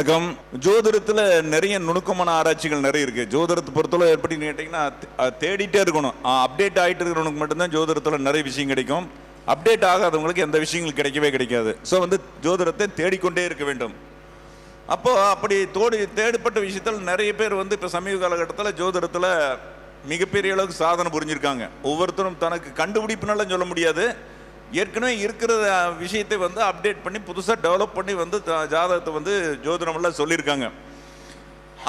வணக்கம். ஜோதிடத்தில் நிறைய நுணுக்கமான ஆராய்ச்சிகள் நிறைய இருக்குது. ஜோதிடத்தை பொறுத்தவரை எப்படின்னு கேட்டிங்கன்னா தேடிட்டே இருக்கணும். அப்டேட் ஆகிட்டு இருக்கிறவனுக்கு மட்டும்தான் ஜோதிடத்தில் நிறைய விஷயம் கிடைக்கும். அப்டேட் ஆகாதவங்களுக்கு எந்த விஷயங்கள் கிடைக்கவே கிடைக்காது. ஸோ ஜோதிடத்தை தேடிக்கொண்டே இருக்க வேண்டும். அப்படி தேடப்பட்ட விஷயத்தில் நிறைய பேர் இப்போ சமீப காலகட்டத்தில் ஜோதிடத்தில் மிகப்பெரிய அளவுக்கு சாதனை புரிஞ்சிருக்காங்க. ஒவ்வொருத்தரும் தனக்கு கண்டுபிடிப்புனாலும் சொல்ல முடியாது, ஏற்கனவே இருக்கிற விஷயத்தை அப்டேட் பண்ணி புதுசாக டெவலப் பண்ணி ஜாதகத்தை ஜோதிடமெல்லாம் சொல்லியிருக்காங்க.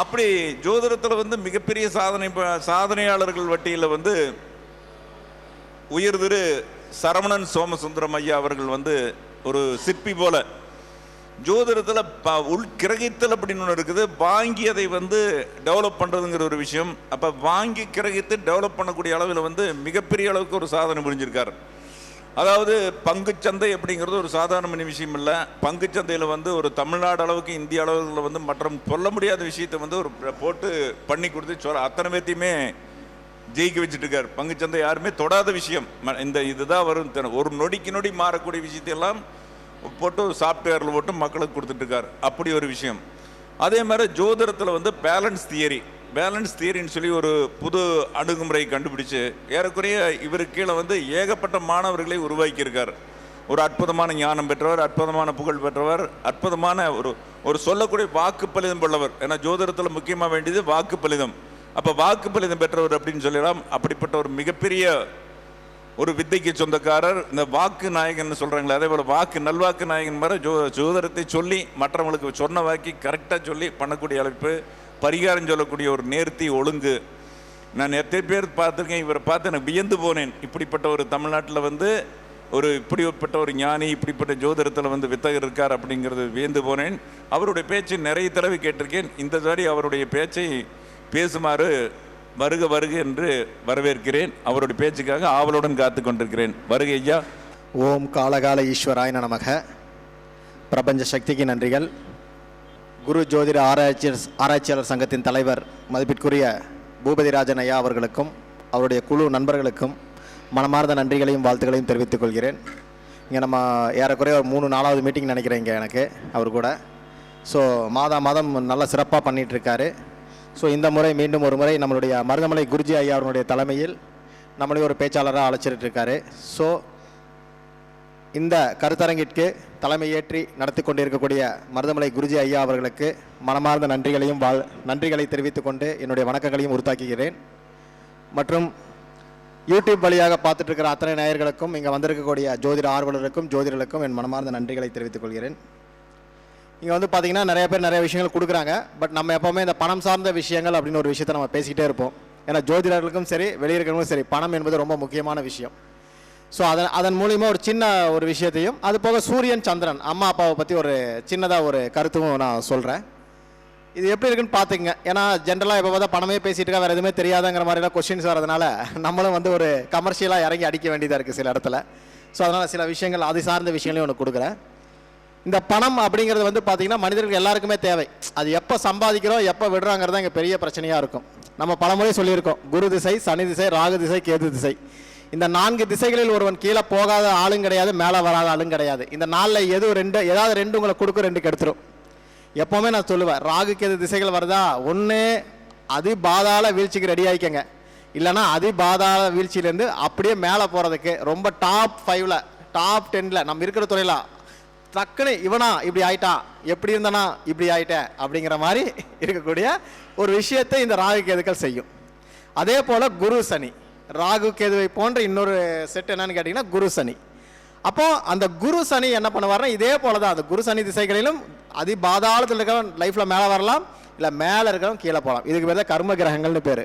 அப்படி ஜோதிடத்தில் மிகப்பெரிய சாதனையாளர்கள் வட்டியில் உயர் திரு சரவணன் சோமசுந்தரம் ஐயா அவர்கள் ஒரு சிற்பி போல ஜோதிடத்தில் உள்கிரகித்தல் அப்படின்னு ஒன்று இருக்குது. வாங்கி அதை டெவலப் பண்ணுறதுங்கிற ஒரு விஷயம். அப்போ வாங்கி கிரகித்து டெவலப் பண்ணக்கூடிய அளவில் மிகப்பெரிய அளவுக்கு ஒரு சாதனை புரிஞ்சிருக்கார். அதாவது பங்குச்சந்தை அப்படிங்கிறது ஒரு சாதாரண விஷயம் இல்லை. பங்குச்சந்தையில் ஒரு தமிழ்நாடு அளவுக்கு இந்திய அளவில் மற்ற சொல்ல முடியாத விஷயத்தை ஒரு போட்டு பண்ணி கொடுத்து அத்தனை பேர்த்தையுமே ஜெயிக்க வச்சுட்டு இருக்கார். பங்குச்சந்தை யாருமே தொடாத விஷயம். இதுதான் வரும், ஒரு நொடிக்கு நொடி மாறக்கூடிய விஷயத்தையெல்லாம் போட்டு சாஃப்ட்வேரில் போட்டு மக்களுக்கு கொடுத்துட்ருக்கார். அப்படி ஒரு விஷயம். அதே மாதிரி ஜோதிடத்தில் பேலன்ஸ் தியரின்னு சொல்லி ஒரு புது அணுகுமுறை கண்டுபிடிச்சு ஏறக்குறைய இவருக்கு கீழே ஏகப்பட்ட மாணவர்களை உருவாக்கியிருக்கார். ஒரு அற்புதமான ஞானம் பெற்றவர், அற்புதமான புகழ் பெற்றவர், அற்புதமான ஒரு சொல்லக்கூடிய வாக்குப்பலிதம் உள்ளவர். ஏன்னா ஜோதிடத்தில் முக்கியமாக வேண்டியது வாக்குப்பலிதம். அப்போ வாக்குப்பலிதம் பெற்றவர் அப்படின்னு சொல்லலாம். அப்படிப்பட்ட ஒரு மிகப்பெரிய ஒரு வித்தைக்கு சொந்தக்காரர். இந்த வாக்கு நாயகன் சொல்கிறாங்களே, அதே போல் நல்வாக்கு நாயகன் மாதிரி ஜோதிடத்தை சொல்லி மற்றவங்களுக்கு சொன்ன வாக்கி கரெக்டாக சொல்லி பண்ணக்கூடிய அளவுக்கு பரிகாரம் சொல்லக்கூடிய ஒரு நேர்த்தி ஒழுங்கு. நான் எத்தனை பேர் பார்த்துருக்கேன், இவரை பார்த்து எனக்கு வியந்து போனேன். இப்படிப்பட்ட ஒரு தமிழ்நாட்டில் இப்படிப்பட்ட ஒரு ஞானி, இப்படிப்பட்ட ஜோதிடத்தில் வித்தகர் இருக்கார் அப்படிங்கிறது வியந்து போனேன். அவருடைய பேச்சு நிறைய தடவை கேட்டிருக்கேன். இந்த தடவை அவருடைய பேச்சை பேசுமாறு வருக என்று வரவேற்கிறேன். அவருடைய பேச்சுக்காக ஆவலுடன் காத்து கொண்டிருக்கிறேன். வருக ஐயா. ஓம் காலகால ஈஸ்வராய நமக. பிரபஞ்ச சக்திக்கு நன்றிகள். குரு ஜோதிட ஆராய்ச்சியாளர் சங்கத்தின் தலைவர் மதிப்பிற்குரிய பூபதிராஜன் ஐயா அவர்களுக்கும் அவருடைய குழு நண்பர்களுக்கும் மனமார்ந்த நன்றிகளையும் வாழ்த்துக்களையும் தெரிவித்துக் கொள்கிறேன். இங்கே நம்ம ஏறக்குறைய ஒரு 3-4வது மீட்டிங் நினைக்கிறேன் இங்கே எனக்கு அவர் கூட. ஸோ மாதம் நல்லா சிறப்பாக பண்ணிகிட்ருக்காரு. ஸோ இந்த முறை மீண்டும் ஒரு முறை நம்மளுடைய மருதமலை குருஜி ஐயா அவருடைய தலைமையில் நம்மளே ஒரு பேச்சாளராக அழைச்சிட்டு இருக்காரு. ஸோ இந்த கருத்தரங்கிற்கு தலைமை ஏற்றி நடத்தி கொண்டிருக்கக்கூடிய மருதமலை குருஜி ஐயா அவர்களுக்கு மனமார்ந்த நன்றிகளை தெரிவித்துக் கொண்டு என்னுடைய வணக்கங்களையும் உறுத்தாக்குகிறேன். மற்றும் யூடியூப் வழியாக பார்த்துட்டு இருக்கிற அத்தனை நேயர்களுக்கும் இங்கே வந்திருக்கக்கூடிய ஜோதிட ஆர்வலருக்கும் ஜோதிடர்களுக்கும் என் மனமார்ந்த நன்றிகளை தெரிவித்துக் கொள்கிறேன். இங்கே பார்த்தீங்கன்னா நிறைய பேர் நிறைய விஷயங்கள் கொடுக்குறாங்க. பட் நம்ம எப்போவுமே இந்த பணம் சார்ந்த விஷயங்கள் அப்படின்னு ஒரு விஷயத்தை நம்ம பேசிக்கிட்டே இருப்போம். ஏன்னா ஜோதிடர்களுக்கும் சரி வெளியிருக்கிறவங்களுக்கும் சரி பணம் என்பது ரொம்ப முக்கியமான விஷயம். ஸோ அதன் மூலிமா ஒரு சின்ன ஒரு விஷயத்தையும், அது போக சூரியன் சந்திரன் அம்மா அப்பாவை பற்றி ஒரு சின்னதாக ஒரு கருத்தும் நான் சொல்கிறேன். இது எப்படி இருக்குன்னு பார்த்துங்க. ஏன்னா ஜென்ரலாக இப்போ பார்த்தா பணமே பேசிகிட்டு இருக்கா, வேறு எதுவுமே தெரியாதுங்கிற மாதிரிலாம் கொஸ்டின்ஸ் வரதுனால நம்மளும் ஒரு கமர்ஷியலாக இறங்கி அடிக்க வேண்டியதாக இருக்குது சில இடத்துல. ஸோ அதனால் சில விஷயங்கள் அது சார்ந்த விஷயங்களையும் ஒன்று கொடுக்குறேன். இந்த பணம் அப்படிங்கிறது பார்த்தீங்கன்னா மனிதர்களுக்கு எல்லாருக்குமே தேவை. அது எப்போ சம்பாதிக்கிறோம் எப்போ விடுறாங்கிறது தான் இங்கே பெரிய பிரச்சனையாக இருக்கும். நம்ம பலமுறை சொல்லியிருக்கோம், குரு திசை, சனி திசை, ராகு திசை, கேது திசை. இந்த 4 திசைகளில் ஒருவன் கீழே போகாத ஆளும் கிடையாது, மேலே வராத ஆளும் கிடையாது. இந்த 4ல் ஏதாவது ரெண்டு உங்களை கொடுக்கும், 2 கெடுத்துரும். எப்போவுமே நான் சொல்லுவேன், ராகு கேது திசைகள் வருதா, ஒன்று அது பாதாள வீழ்ச்சிக்கு ரெடி ஆகிக்கங்க, இல்லைனா அது பாதாள வீழ்ச்சியிலேருந்து அப்படியே மேலே போகிறதுக்கு ரொம்ப டாப் 5ல் டாப் 10ல் நம்ம இருக்கிற துறையில் டக்குன்னு இவனா இப்படி ஆயிட்டான், எப்படி இருந்தானா இப்படி ஆயிட்டேன் அப்படிங்கிற மாதிரி இருக்கக்கூடிய ஒரு விஷயத்தை இந்த ராகு கேதுக்கள் செய்யும். அதே போல் குரு சனி, ராகு கேதுவை போன்ற இன்னொரு செட் என்னன்னு கேட்டிங்கன்னா குரு சனி. அப்போது அந்த குரு சனி என்ன பண்ணுவார்னா இதே போல தான், அந்த குரு சனி திசைகளிலும் பாதாளத்தில் இருக்கிறவன் லைஃப்பில் மேலே வரலாம், இல்லை மேலே இருக்கிறவன் கீழே போகலாம். இதுக்கு பேர் தான் கர்ம கிரகங்கள்னு பேர்.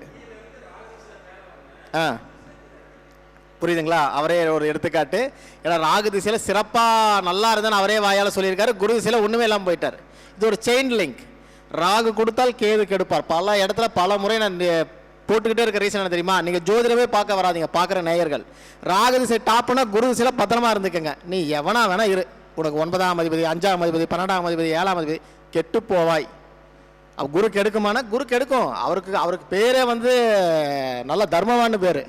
புரியுதுங்களா? அவரே ஒரு எடுத்துக்காட்டு. ஏன்னா ராகு திசையில் சிறப்பாக நல்லா இருந்தான்னு அவரே வாயால் சொல்லியிருக்காரு, குரு திசையில் ஒன்றுமே இல்லாமல் போயிட்டார். இது ஒரு செயின் லிங்க். ராகு கொடுத்தால் கேது கெடுப்பார். பல இடத்துல பல முறை நான் போட்டுக்கிட்டே இருக்க ரீசன் என்ன தெரியுமா? நீங்கள் ஜோதிடமே பார்க்க வராதிங்க, பார்க்குற நேயர்கள் ராகு திசை டாப்னா குரு திசையில் பத்திரமா இருந்துக்கங்க. நீ எவனா வேணா இரு, உனக்கு 9ஆம் அதிபதி, 5ஆம் அதிபதி, 12ஆம் அதிபதி, 7ஆம் அதிபதி கெட்டு போவாய். குரு கெடுக்குமான குரு கெடுக்கும். அவருக்கு பேரே நல்ல தர்மவான்னு பேர்.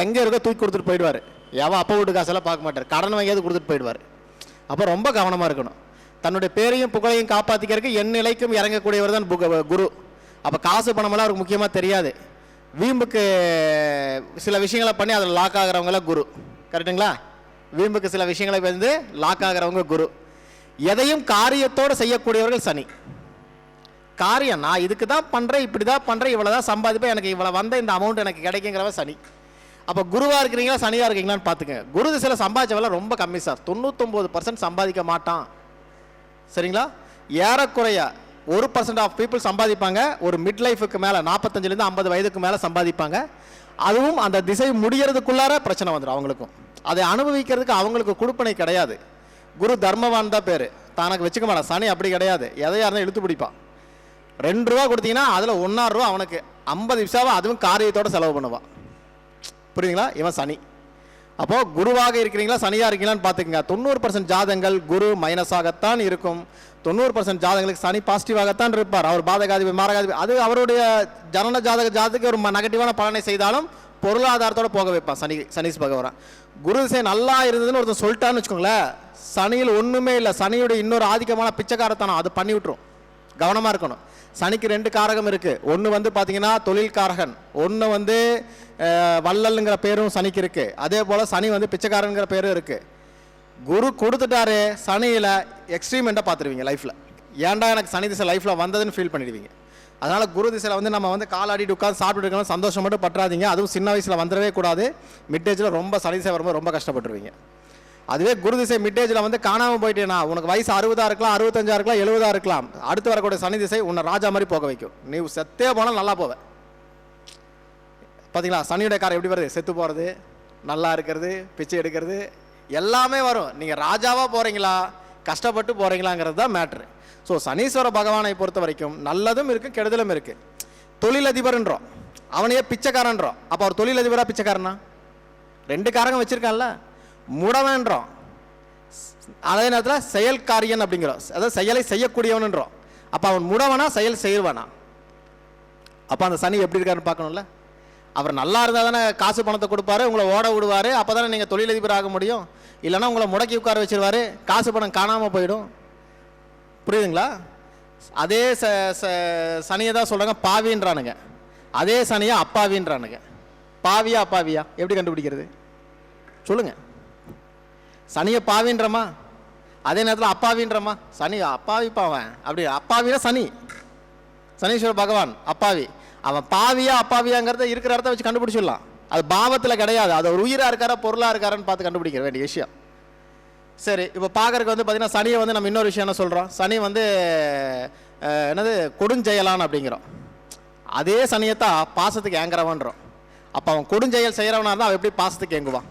எங்கே இருக்க தூக்கி கொடுத்துட்டு போயிடுவார். எவன் அப்போ வீட்டு காசெல்லாம் பார்க்க மாட்டார், கடன் வாங்கியாவது கொடுத்துட்டு போயிடுவார். அப்போ ரொம்ப கவனமாக இருக்கணும். தன்னுடைய பேரையும் புகழையும் காப்பாற்றிக்கிறதுக்கு என் நிலைக்கும் இறங்கக்கூடியவர் தான் குரு. அப்போ காசு பணமெல்லாம் அவருக்கு முக்கியமாக தெரியாது. வீம்புக்கு சில விஷயங்களை பண்ணி அதில் லாக் ஆகிறவங்கள குரு. கரெக்டுங்களா? வீம்புக்கு சில விஷயங்களை வந்து லாக் ஆகிறவங்க குரு. எதையும் காரியத்தோடு செய்யக்கூடியவர்கள் சனி. காரியம் நான் இதுக்கு தான் பண்ணுறேன், இப்படி தான் பண்ணுறேன், இவ்வளோ தான் சம்பாதிப்பேன், எனக்கு இவ்வளோ வந்த இந்த அமௌண்ட் எனக்கு கிடைக்குங்கிறவ சனி. அப்போ குருவாக இருக்கிறீங்களா சனியாக இருக்கீங்களான்னு பார்த்துக்கங்க. குரு திசையில் சம்பாதிச்சவெல்லாம் ரொம்ப கம்மி சார். 99% சம்பாதிக்க மாட்டான். சரிங்களா? ஏறக்குறைய 1% ஆஃப் பீப்புள் சம்பாதிப்பாங்க. ஒரு மிட் லைஃபுக்கு மேலே 45லேருந்து 50 வயதுக்கு மேலே சம்பாதிப்பாங்க. அதுவும் அந்த திசை முடியறதுக்குள்ளார பிரச்சனை வந்துடும் அவங்களுக்கும். அதை அனுபவிக்கிறதுக்கு அவங்களுக்கு கொடுப்பனை கிடையாது. குரு தர்மவான் தான் பேர், தனக்கு வச்சுக்க மாட்டான். சனி அப்படி கிடையாது. எதையா இருந்தால் இழுத்து பிடிப்பான். 2 ரூபா கொடுத்தீங்கன்னா அதில் 1.5 ரூபா அவனுக்கு 50 பைசாவை அதுவும் காரியத்தோடு செலவு பண்ணுவான். புரியுதுங்களா? இவன் சனி. அப்போது குருவாக இருக்கிறீங்களா சனியாக இருக்கீங்களான்னு பார்த்துக்கங்க. 90% ஜாதகங்கள் குரு மைனஸாகத்தான் இருக்கும். 90% ஜாதகங்களுக்கு சனி பாசிட்டிவாகத்தான் இருப்பார். அவர் பாதகாதிபதி மாரகாதிபதி, அது அவருடைய ஜனன ஜாதகத்துக்கு ஒரு நெகட்டிவான பலனை செய்தாலும் பொருளாதாரத்தோடு போக வைப்பான் சனீஸ் பகவான். குரு திசை நல்லா இருந்ததுன்னு ஒருத்தர் சொல்லிட்டான்னு வச்சுக்கோங்களேன், சனியில் ஒன்றுமே இல்லை. சனியுடைய இன்னொரு ஆதிக்கமான பிச்சைக்காரத்தனம் அது பண்ணி விட்டுரும். கவனமாக இருக்கணும். சனிக்கு 2 காரகம் இருக்குது. ஒன்று வந்து பார்த்தீங்கன்னா தொழில் காரகன், ஒன்று வந்து வள்ளல்ங்கிற பேரும் சனிக்கு இருக்குது. அதே போல் சனி வந்து பிச்சைக்காரங்கிற பேரும் இருக்குது. குரு கொடுத்துட்டாரு சனியில் எக்ஸ்ட்ரீமெண்ட்டாக பார்த்துருவீங்க லைஃப்பில். ஏன்டா எனக்கு சனி திசை லைஃப்பில் வந்ததுன்னு ஃபீல் பண்ணிடுவீங்க. அதனால் குரு திசையில் வந்து நம்ம வந்து காலாடிட்டு உட்காந்து சாப்பிட்டு இருக்கலாம், சந்தோஷம் மட்டும் பற்றாதீங்க. அதுவும் சின்ன வயசில் வந்துடவே கூடாது. மிட்டேஜில் ரொம்ப சனி திசை வரும்போது ரொம்ப கஷ்டப்பட்டுருவீங்க. அதுவே குரு திசை மிட்டேஜில் வந்து காணாமல் போயிட்டேன்னா உனக்கு வயசு 60 இருக்கலாம், 65 இருக்கலாம், 70 இருக்கலாம், அடுத்து வரக்கூடிய சனி திசை உன்னை ராஜா மாதிரி போக வைக்கும். நீ செத்தே போனால் நல்லா போவேன். பார்த்தீங்களா? சனியுடைய காரம் எப்படி வருது? செத்து போகிறது, நல்லா இருக்கிறது, பிச்சை எடுக்கிறது எல்லாமே வரும். நீங்கள் ராஜாவாக போகிறீங்களா கஷ்டப்பட்டு போகிறீங்களாங்கிறது தான் மேட்ரு. ஸோ சனீஸ்வர பகவானை பொறுத்த வரைக்கும் நல்லதும் இருக்குது, கெடுதலும் இருக்குது. தொழிலதிபர்ன்றோம், அவனையே பிச்சைக்காரன்றோம். அப்போ அவர் தொழிலதிபராக பிச்சைக்காரனா? 2 காரகம் வச்சுருக்கான்ல. முடவன்றோம், அதே நேரத்தில் செயல்காரியன் அப்படிங்கிறோம், அதாவது செயலை செய்யக்கூடியவனுன்றோம். அப்போ அவன் முடவனா செயல் செய்வானா? அப்போ அந்த சனி எப்படி இருக்காருன்னு பார்க்கணும்ல. அவர் நல்லா இருந்தால் தானே காசு பணத்தை கொடுப்பாரு, உங்களை ஓட விடுவார், அப்போ தானே நீங்கள் தொழிலதிபர் ஆக முடியும். இல்லைன்னா உங்களை முடக்கி உட்கார வச்சிருவார், காசு பணம் காணாமல் போயிடும். புரியுதுங்களா? அதே சனியை தான் சொல்கிறாங்க பாவின்றானுங்க. அதே சனியை அப்பாவின்றானுங்க. பாவியா அப்பாவியா எப்படி கண்டுபிடிக்கிறது சொல்லுங்கள்? சனியை பாவின்றமா, அதே நேரத்தில் அப்பாவின்றமா? சனி அப்பாவிப்பாவன் அப்படி அப்பாவினா சனி, சனீஸ்வர பகவான் அப்பாவி. அவன் பாவியா அப்பாவியாங்கிறத இருக்கிற இடத்த வச்சு கண்டுபிடிச்சிடலாம். அது பாவத்தில் கிடையாது. அது ஒரு உயிராக இருக்காரா பொருளாக இருக்காரான்னு பார்த்து கண்டுபிடிக்க வேண்டிய விஷயம். சரி, இப்போ பார்க்குறதுக்கு வந்து பார்த்தீங்கன்னா சனியை வந்து நம்ம இன்னொரு விஷயம் என்ன சொல்கிறோம்? சனி வந்து என்னது கொடுஞ்செயலான் அப்படிங்கிறோம். அதே சனியைத்தான் பாசத்துக்கு ஏங்குறவன்றோம். அப்போ அவன் கொடுஞ்செயல் செய்கிறவனா இருந்தால் அவன் எப்படி பாசத்துக்கு ஏங்குவான்?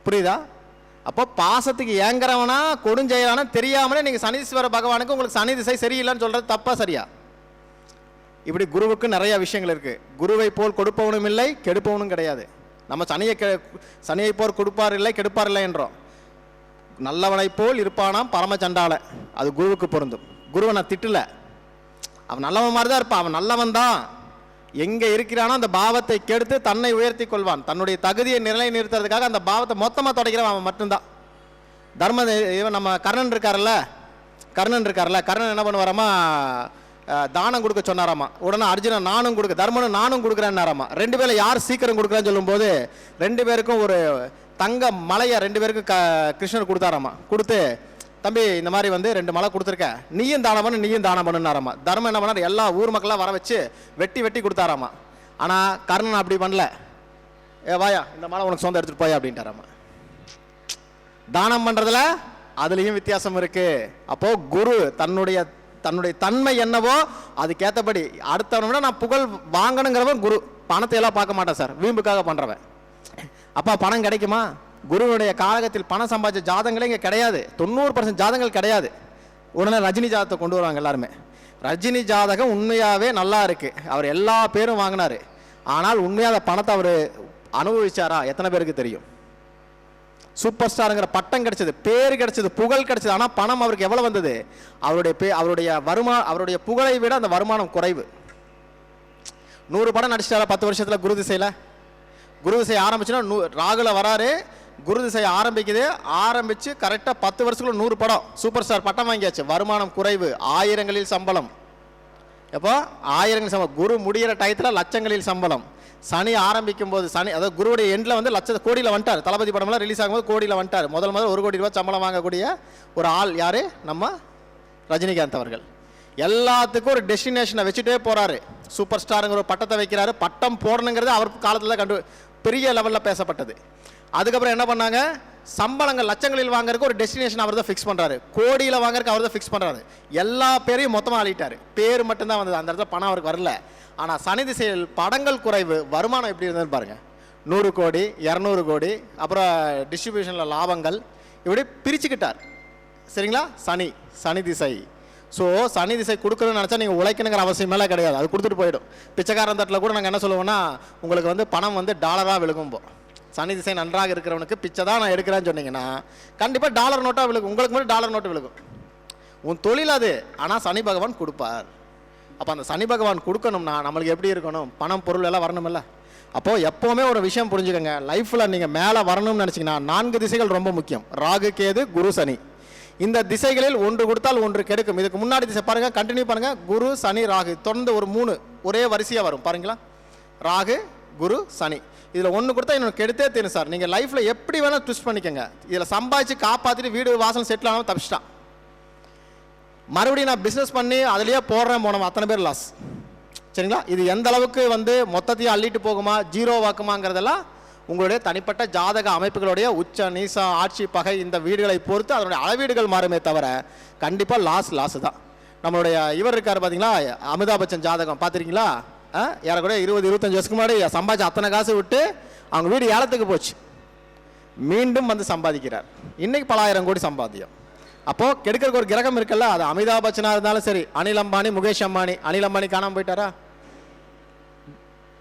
புரியுதா? அப்போ பாசத்துக்கு ஏங்குறவனா கொடுஞ்செயலானா தெரியாமலே நீங்கள் சனீஸ்வர பகவானுக்கு உங்களுக்கு சனி திசை சரியில்லைன்னு சொல்கிறது தப்பா சரியா? இப்படி குருவுக்கு நிறைய விஷயங்கள் இருக்குது. குருவை போல் கொடுப்பவனும் இல்லை, கெடுப்பவனும் கிடையாது. நம்ம சனியை போல் கொடுப்பார் இல்லை, கெடுப்பார் இல்லை என்றோம். நல்லவனை போல் இருப்பானாம் பரமச்சண்டால, அது குருவுக்கு பொருந்தும். குருவை நான் திட்டல, அவன் நல்லவன் மாதிரி தான் இருப்பான். அவன் நல்லவன் தான். எங்கே இருக்கிறானோ அந்த பாவத்தை கெடுத்து தன்னை உயர்த்தி கொள்வான். தன்னுடைய தகுதியை நிலை நிறுத்துறதுக்காக அந்த பாவத்தை மொத்தமாக தொடக்கிறவன் அவன் மட்டும்தான். இவன் நம்ம கர்ணன் இருக்கார்ல, கர்ணன் என்ன பண்ணுவாராமா? தானம் கொடுக்க சொன்னாராமா. உடனே அர்ஜுனன் நானும் கொடுக்க, தர்மனும் நானும் கொடுக்குறேன்னாராமா. 2 பேரில் யார் சீக்கிரம் கொடுக்குறான்னு சொல்லும்போது 2 பேருக்கும் ஒரு தங்க மலையை 2 பேருக்கும் கிருஷ்ணர் கொடுத்தாராமா. கொடுத்து தம்பி இந்த மாதிரி வந்து 2 மலை கொடுத்துருக்க, நீயும் தானம் பண்ணுனாராமா. தர்மம் என்ன பண்ணார்? எல்லா ஊர் மக்களாக வர வச்சு வெட்டி கொடுத்தாராமா. ஆனால் கர்ணன் அப்படி பண்ணல. வாயா இந்த மலை உனக்கு சொந்த எடுத்துகிட்டு போயா அப்படின்ட்டாராமா. தானம் பண்ணுறதுல அதுலேயும் வித்தியாசம் இருக்குது. அப்போது குரு தன்னுடைய தன்மை என்னவோ அதுக்கேற்றபடி அடுத்தவனை விட நான் புகழ் வாங்கணுங்கிறவன் குரு. பணத்தை எல்லாம் பார்க்க மாட்டேன் சார், வீம்புக்காக பண்ணுறவன். அப்பா பணம் கிடைக்குமா? குருவுடைய காலகத்தில் பணம் சம்பாதிச்ச ஜாதங்களே இங்கே கிடையாது. 90% ஜாதகங்கள் கிடையாது. உடனே ரஜினி ஜாதகத்தை கொண்டு வருவாங்க எல்லாருமே. ரஜினி ஜாதகம் உண்மையாகவே நல்லா இருக்குது, அவர் எல்லா பேரும் வாங்கினார். ஆனால் உண்மையாக பணத்தை அவர் அனுபவிச்சாரா எத்தனை பேருக்கு தெரியும்? சூப்பர் ஸ்டாருங்கிற பட்டம் கிடைச்சது, பேர் கிடைச்சது, புகழ் கிடைச்சது. ஆனால் பணம் அவருக்கு எவ்வளோ வந்தது? அவருடைய புகழை விட அந்த வருமானம் குறைவு. 100 படம் நடிச்சிட்டாரா 10 வருஷத்தில்? குரு திசை ஆரம்பிச்சுன்னா ராகுல வராரு, குரு திசை ஆரம்பித்து கரெக்டாக 10 வருஷத்துக்குள்ள 100 படம் சூப்பர் ஸ்டார் பட்டம் வாங்கியாச்சு. வருமானம் குறைவு, ஆயிரங்களில் சம்பளம். எப்போ ஆயிரங்கள் சம்பளம். குரு முடிகிற டயத்தில் லட்சங்களில் சம்பளம். சனி ஆரம்பிக்கும் போது அதாவது குருவுடைய எண்டில் வந்து கோடியில் வந்துட்டார். தளபதி படம்லாம் ரிலீஸ் ஆகும்போது கோடியில் வந்துட்டார். முதல் 1 கோடி ரூபாய் சம்பளம் வாங்கக்கூடிய ஒரு ஆள் யார்? நம்ம ரஜினிகாந்த் அவர்கள். எல்லாத்துக்கும் ஒரு டெஸ்டினேஷனை வச்சுட்டே போகிறாரு. சூப்பர் ஸ்டாருங்கிற ஒரு பட்டத்தை வைக்கிறாரு. பட்டம் போடணுங்கிறது அவர் காலத்தில் பெரிய லெவலில் பேசப்பட்டது. அதுக்கப்புறம் என்ன பண்ணாங்க? சம்பளங்கள் லட்சங்களில் வாங்குறதுக்கு ஒரு டெஸ்டினேஷன் அவர் தான் ஃபிக்ஸ் பண்ணுறாரு. கோடியில் வாங்குறதுக்கு அவர் தான் ஃபிக்ஸ் பண்ணுறாரு. எல்லா பேரையும் மொத்தமாக ஆளிட்டார். பேர் மட்டும்தான் வந்தது, அந்த இடத்துல பணம் அவருக்கு வரல. ஆனால் சனி திசையில் படங்கள் குறைவு, வருமானம் எப்படி இருந்ததுன்னு பாருங்கள். 100 கோடி 200 கோடி, அப்புறம் டிஸ்ட்ரிபியூஷனில் லாபங்கள், இப்படி பிரிச்சுக்கிட்டார். சரிங்களா? சனி திசை. ஸோ சனி திசை கொடுக்கணும்னு நினச்சா நீங்கள் உழைக்கணுங்கிற அவசியமெல்லாம் கிடையாது, அது கொடுத்துட்டு போயிடும். பிச்சைக்காரன் தட்டில் கூட நாங்கள் என்ன சொல்லுவோம்னா, உங்களுக்கு வந்து பணம் வந்து டாலராக விழுகும்போ. சனி திசை நன்றாக இருக்கிறவனுக்கு பிச்சை தான் நான் எடுக்கிறேன்னு சொன்னீங்கன்னா கண்டிப்பாக டாலர் நோட்டாக விழுகும். உங்களுக்கு மட்டும் டாலர் நோட்டு விழுகும். உன் தொழில் அது. ஆனால் சனி பகவான் கொடுப்பார். அப்போ அந்த சனி பகவான் கொடுக்கணும்னா நம்மளுக்கு எப்படி இருக்கணும்? பணம் பொருள் எல்லாம் வரணுமில்ல. அப்போது எப்போவுமே ஒரு விஷயம் புரிஞ்சுக்கோங்க, லைஃப்பில் நீங்கள் மேலே வரணும்னு நினச்சிங்கன்னா 4 திசைகள் ரொம்ப முக்கியம். ராகு, கேது, குரு, சனி. இந்த திசைகளில் ஒன்று கொடுத்தால் ஒன்று கெடுக்கும். இதுக்கு முன்னாடி திசை பாருங்கள், கண்டினியூ பண்ணுங்கள். குரு, சனி, ராகு தொடர்ந்து ஒரு 3 ஒரே வரிசையாக வரும் பாருங்களா. ராகு, குரு, சனி. இதில் ஒன்று கொடுத்தா இன்னொன்று கெடுத்தே தெரியும் சார். நீங்கள் லைஃப்பில் எப்படி வேணால் ட்விஸ்ட் பண்ணிக்கோங்க. இதில் சம்பாதிச்சு காப்பாற்றிட்டு வீடு வாசல் செட்டில் ஆனாலும் தப்பிச்சிட்டான். மறுபடியும் நான் பிஸ்னஸ் பண்ணி அதிலேயே போடுறேன் போனோம், அத்தனை பேர் லாஸ். சரிங்களா? இது எந்த அளவுக்கு வந்து மொத்தத்தையும் அள்ளிட்டு போகுமா, ஜீரோ வாக்குமாங்கிறதெல்லாம் உங்களுடைய தனிப்பட்ட ஜாதக அமைப்புகளுடைய உச்ச நீச ஆட்சி பகை இந்த வீடுகளை பொறுத்து அதனுடைய அளவீடுகள் மாறுமே தவிர கண்டிப்பாக லாஸ் தான். நம்மளுடைய இவர் இருக்கார் பார்த்தீங்களா, அமிதாப் பச்சன் ஜாதகம் பார்த்துருக்கீங்களா? யாரை கூட 20-25 வருஷத்துக்கு முன்னாடி சம்பாதிச்சு அத்தனை காசு விட்டு அவங்க வீடு ஏலத்துக்கு போச்சு. மீண்டும் வந்து சம்பாதிக்கிறார். இன்னைக்கு பல ஆயிரம் கோடி சம்பாத்தியம். அப்போது கெடுக்கிறதுக்கு ஒரு கிரகம் இருக்குல்ல, அது அமிதாப் பச்சனாக இருந்தாலும் சரி, அனில் அம்பானி, முகேஷ் அம்பானி. அனில் அம்பானி காணாமல் போயிட்டாரா?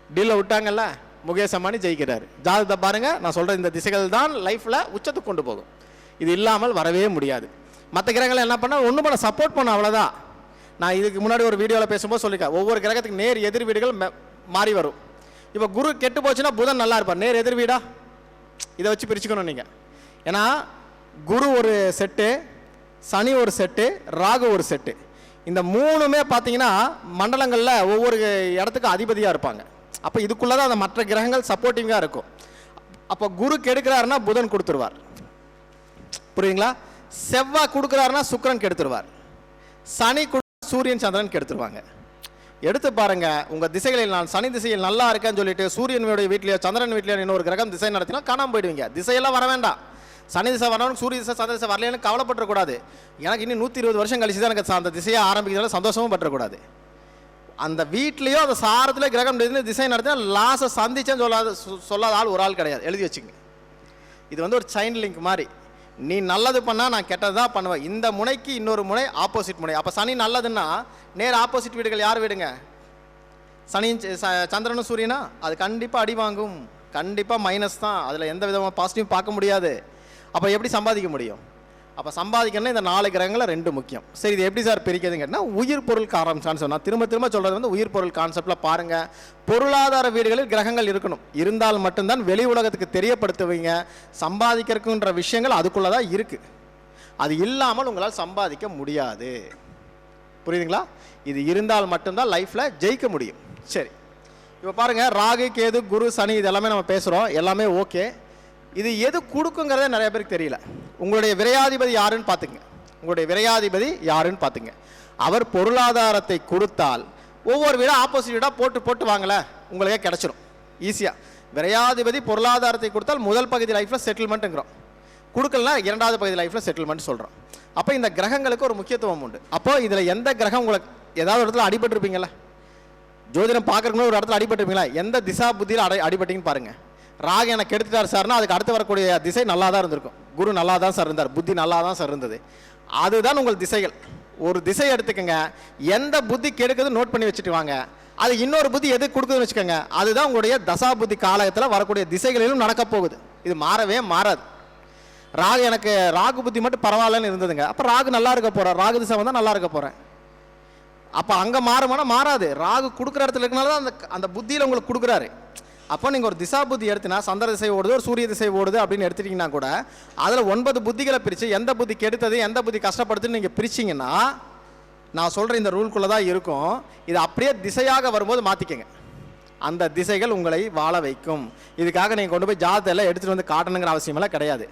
டீலில் விட்டாங்கல்ல, முகேஷ் அம்பானி ஜெயிக்கிறார். ஜாதகத்தை பாருங்க. நான் சொல்கிற இந்த திசைகள் தான் லைஃப்பில் உச்சத்துக்கு கொண்டு போகும். இது இல்லாமல் வரவே முடியாது. மற்ற கிரகங்களை என்ன பண்ண ஒன்றும் பண்ண சப்போர்ட் பண்ண, அவ்வளோதான். நான் இதுக்கு முன்னாடி ஒரு வீடியோவில் பேசும்போது சொல்லியிருக்கேன், ஒவ்வொரு கிரகத்துக்கு நேர் எதிர் வீடுகள் மாறி வரும். இப்போ குரு கெட்டு போச்சுன்னா புதன் நல்லா இருப்பார். நேர் எதிர் வீடா? இதை வச்சு பிரிச்சுக்கணும் நீங்கள். ஏன்னா குரு ஒரு செட்டு, சனி ஒரு செட்டு, ராகு ஒரு செட்டு. இந்த 3மே பார்த்தீங்கன்னா மண்டலங்களில் ஒவ்வொரு இடத்துக்கு அதிபதியாக இருப்பாங்க. அப்போ இதுக்குள்ளே தான் அந்த மற்ற கிரகங்கள் சப்போர்ட்டிவாக இருக்கும். அப்போ குரு கெடுக்கிறாருன்னா புதன் கொடுத்துருவார். புரியுதுங்களா? செவ்வாய் கொடுக்குறாருன்னா சுக்கிரன் கெடுத்துருவார். சனி சூரியன் சந்திரன் கெடுத்துருவாங்க. எடுத்து பாருங்க, உங்கள் திசைகளில் நான் சனி திசையில் நல்லா இருக்கேன்னு சொல்லிட்டு சூரியனுடைய வீட்லையோ சந்திரன் வீட்லையோ இன்னொரு கிரகம் திசை நடத்தினா காணாமல் போயிடுவீங்க. திசையெல்லாம் வர வேண்டாம். சனி திசை வரணும், சூரிய திசை சந்திர திசை வரலன்னு கவலைப்பட்டுறக்கூடாது. எனக்கு இன்னும் 120 வருஷம் கழிச்சு தான் எனக்கு அந்த திசையை ஆரம்பிக்கிறதுல சந்தோஷமும் பற்றக்கூடாது. அந்த வீட்லேயோ அந்த சாரத்தில் கிரகம் திசை நடத்தினா லாஸை சந்திச்சேன்னு சொல்லாத ஆள் ஒரு ஆள் கிடையாது. எழுதி வச்சுங்க. இது வந்து ஒரு செயின் லிங்க் மாதிரி. நீ நல்லது பண்ணால் நான் கெட்டது தான் பண்ணுவேன். இந்த முனைக்கு இன்னொரு முனை ஆப்போசிட் முனை. அப்போ சனி நல்லதுன்னா நேர் ஆப்போசிட் வீடுகள் யார் வீடுங்க? சனி சந்திரனும் சூரியனா? அது கண்டிப்பாக அடி வாங்கும். கண்டிப்பாக மைனஸ் தான். அதில் எந்த விதமாக பாசிட்டிவ் பார்க்க முடியாது. அப்போ எப்படி சம்பாதிக்க முடியும்? அப்போ சம்பாதிக்கணும்னா இந்த 4 கிரகங்களில் 2 முக்கியம். சரி, இது எப்படி சார் பிரிக்கிறதுன்னு கேட்டால் உயிர் பொருள் கான்செப்ட். நான் திரும்ப சொல்கிறது வந்து உயிர் பொருள் கான்செப்டில் பாருங்கள். பொருளாதார வீடுகளில் கிரகங்கள் இருக்கணும். இருந்தால் மட்டும்தான் வெளி உலகத்துக்கு தெரியப்படுத்துவீங்க. சம்பாதிக்கிறதுக்குன்ற விஷயங்கள் அதுக்குள்ளே தான் இருக்குது. அது இல்லாமல் உங்களால் சம்பாதிக்க முடியாது. புரியுதுங்களா? இது இருந்தால் மட்டும்தான் லைஃப்பில் ஜெயிக்க முடியும். சரி, இப்போ பாருங்கள், ராகு, கேது, குரு, சனி இதெல்லாமே நம்ம பேசுகிறோம். எல்லாமே ஓகே. இது எது கொடுக்குங்கிறதே நிறைய பேருக்கு தெரியல. உங்களுடைய விரையாதிபதி யாருன்னு பார்த்துங்க. அவர் பொருளாதாரத்தை கொடுத்தால் ஒவ்வொரு வீடாக ஆப்போசிட் வீடாக போட்டு வாங்கல, உங்களுக்கே கிடச்சிரும் ஈஸியாக. விரையாதிபதி பொருளாதாரத்தை கொடுத்தால் முதல் பகுதி லைஃப்பில் செட்டில்மெண்ட்டுங்கிறோம். கொடுக்கலனா 2வது பகுதி லைஃப்பில் செட்டில்மெண்ட் சொல்கிறோம். அப்போ இந்த கிரகங்களுக்கு ஒரு முக்கியத்துவம் உண்டு. அப்போது இதில் எந்த கிரகம் உங்களுக்கு ஏதாவது ஒரு இடத்துல அடிபட்டுருப்பீங்களா? ஜோதிடம் பார்க்குறதுக்கு ஒரு இடத்துல அடிபட்டுருப்பீங்களா? எந்த திசா புத்தியில் அடிபட்டிங்கன்னு பாருங்கள். ராகு எனக்கு எடுத்துட்டார் சார்னா அதுக்கு அடுத்து வரக்கூடிய திசை நல்லா தான் இருந்திருக்கும். குரு நல்லா தான் சார் இருந்தார், புத்தி நல்லா தான் சார் இருந்தது. அதுதான் உங்கள் திசைகள். ஒரு திசை எடுத்துக்கங்க, எந்த புத்தி கெடுக்குது நோட் பண்ணி வச்சுட்டு வாங்க. அது இன்னொரு புத்தி எது கொடுக்குதுன்னு வச்சுக்கோங்க. அதுதான் உங்களுடைய தசா புத்தி காலத்தில் வரக்கூடிய திசைகளிலும் நடக்க போகுது. இது மாறவே மாறாது. எனக்கு ராகு புத்தி மட்டும் பரவாயில்லன்னு இருந்ததுங்க. அப்போ ராகு நல்லா இருக்க போகிறேன், ராகு திசை வந்தால் நல்லா இருக்க போகிறேன். அப்போ அங்கே மாறுமானா மாறாது. ராகு கொடுக்குற இடத்துல இருக்கனால தான் அந்த புத்தியில் உங்களுக்கு கொடுக்குறாரு. அப்போ நீங்கள் ஒரு திசா புத்தி எடுத்துனா சந்திர திசை ஓடுது, ஒரு சூரிய திசை ஓடுது அப்படின்னு எடுத்துட்டிங்கன்னா கூட அதில் 9 புத்திகளை பிரித்து எந்த புத்தி கெடுத்தது எந்த புத்தி கஷ்டப்படுத்துன்னு நீங்கள் பிரிச்சிங்கன்னா நான் சொல்கிற இந்த ரூல்குள்ளே தான் இருக்கும். இது அப்படியே திசையாக வரும்போது மாற்றிக்கங்க. அந்த திசைகள் உங்களை வாழ வைக்கும். இதுக்காக நீங்கள் கொண்டு போய் ஜாதகத்தை எல்லாம் எடுத்துகிட்டு வந்து காட்டணுங்கிற அவசியமெல்லாம் கிடையாது.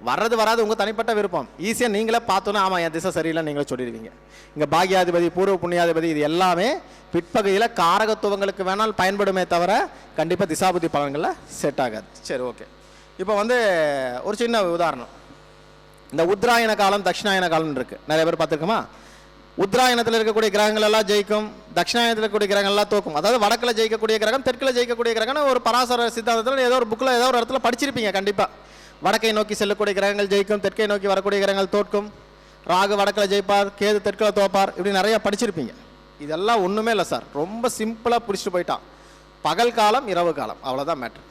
வர்றது வராது உங்கள் தனிப்பட்ட விருப்பம். ஈஸியாக நீங்களே பார்த்தோன்னா ஆமாம் என் திசை சரியில்லை நீங்களே சொல்லிடுவீங்க. இங்கே பாக்கியாதிபதி பூர்வ புண்ணியாதிபதி இது எல்லாமே பிற்பகுதியில் காரகத்துவங்களுக்கு வேணால் பயன்படுமே தவிர கண்டிப்பாக திசாபுத்தி பலன்களில் செட் ஆகாது. சரி, ஓகே. இப்போ ஒரு சின்ன உதாரணம். இந்த உத்தராயண காலம் தட்சிணாயன காலம்னு இருக்குது, நிறைய பேர் பார்த்துருக்கோமா? உத்தராயணத்தில் இருக்கக்கூடிய கிரகங்கள் எல்லாம் ஜெயிக்கும், தட்சிணாயனத்தில் இருக்கக்கூடிய கிரகங்கள் எல்லாம் தோக்கும். அதாவது வடக்கில் ஜெயிக்கக்கூடிய கிரகம் தெற்கில் ஜெயிக்கக்கூடிய கிரகம்னு ஒரு பராசர சித்தாந்தத்தில் ஏதோ ஒரு புக்கில் ஏதோ ஒரு இடத்துல படிச்சிருப்பீங்க கண்டிப்பாக. வடக்கை நோக்கி செல்லக்கூடிய கிரகங்கள் ஜெயிக்கும், தெற்கை நோக்கி வரக்கூடிய கிரகங்கள் தோற்கும், ராகு வடக்கில் ஜெயிப்பார், கேது தெற்கில் தோப்பார், இப்படி நிறையா படிச்சிருப்பீங்க. இதெல்லாம் ஒன்றுமே இல்லை சார், ரொம்ப சிம்பிளாக பிடிச்சிட்டு போயிட்டான். பகல் காலம் இரவு காலம், அவ்வளோதான் மேட்ரு.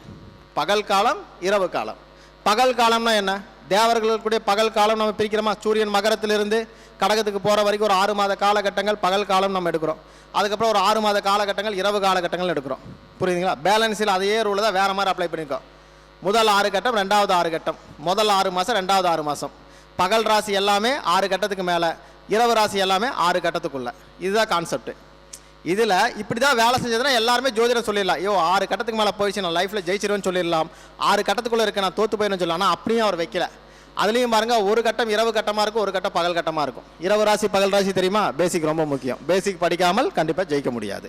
பகல் காலம் இரவு காலம். பகல் காலம்னா என்ன? தேவர்களுடைய பகல் காலம் நம்ம பிரிக்கிறோமா? சூரியன் மகரத்திலிருந்து கடகத்துக்கு போகிற வரைக்கும் ஒரு 6 மாத காலகட்டங்கள் பகல் காலம் நம்ம எடுக்கிறோம். அதுக்கப்புறம் ஒரு 6 மாத காலகட்டங்கள் இரவு காலகட்டங்கள் எடுக்கிறோம். புரியுதுங்களா? பேலன்ஸில் அதே ரூலில் தான் வேறு மாதிரி அப்ளை பண்ணியிருக்கோம். முதல் 6 கட்டம், ரெண்டாவது 6 கட்டம், முதல் 6 மாதம், ரெண்டாவது 6 மாதம். பகல் ராசி எல்லாமே 6 கட்டத்துக்கு மேலே, இரவு ராசி எல்லாமே 6 கட்டத்துக்குள்ளே. இதுதான் கான்செப்ட். இதில் இப்படி தான் வேலை செஞ்சதுன்னா எல்லாருமே ஜோதிடம் சொல்லிடலாம். 6 கட்டத்துக்கு மேலே போயிடுச்சு நான் லைஃப்பில் ஜெயிச்சிருவேன்னு சொல்லிடலாம், 6 கட்டத்துக்குள்ளே இருக்க நான் தோற்று போயிடுன்னு சொல்லலாம். ஆனால் அப்படியும் அவர் வைக்கல. அதுலேயும் பாருங்கள், ஒரு கட்டம் இரவு கட்டமாக இருக்கும், ஒரு கட்டம் பகல் கட்டமாக இருக்கும். இரவு ராசி பகல் ராசி தெரியுமா? பேசிக் ரொம்ப முக்கியம். பேசிக் படிக்காமல் கண்டிப்பாக ஜெயிக்க முடியாது.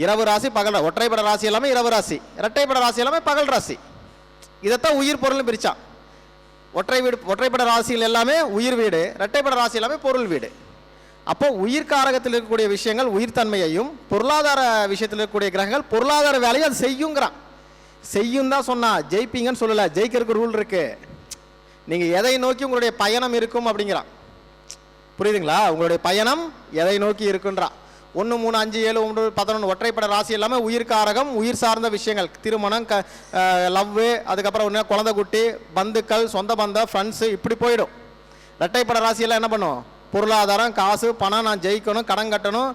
இரவு ராசி பகல், ஒற்றைப்பட ராசி எல்லாமே இரவு ராசி, இரட்டைப்பட ராசி எல்லாமே பகல் ராசி. இதைத்தான் உயிர் பொருள்னு பிரித்தான். ஒற்றைப்பட ராசிகள் எல்லாமே உயிர் வீடு, இரட்டைப்பட ராசி எல்லாமே பொருள் வீடு. அப்போ உயிர்காரகத்தில் இருக்கக்கூடிய விஷயங்கள் உயிர்த்தன்மையையும், பொருளாதார விஷயத்தில் இருக்கக்கூடிய கிரகங்கள் பொருளாதார வேலையை அது செய்யுங்கிறான். செய்யும் தான் சொன்னா, ஜெயிப்பீங்கன்னு சொல்லலை. ஜெயிக்கிறதுக்கு ரூல் இருக்கு. நீங்கள் எதை நோக்கி உங்களுடைய பயணம் இருக்கும் அப்படிங்கிறான். புரியுதுங்களா? உங்களுடைய பயணம் எதை நோக்கி இருக்குன்றான். 1, 3, 5, 7, 9, 11 ஒற்றைப்பட ராசி எல்லாமே உயிர்காரகம், உயிர் சார்ந்த விஷயங்கள். திருமணம், லவ்வு, அதுக்கப்புறம் ஒன்று குழந்தை குட்டி, பந்துக்கள், சொந்த பந்தம், ஃப்ரெண்ட்ஸு, இப்படி போயிடும். இரட்டைப்பட ராசியெல்லாம் என்ன பண்ணும்? பொருளாதாரம், காசு, பணம், நான் ஜெயிக்கணும், கடன் கட்டணும்,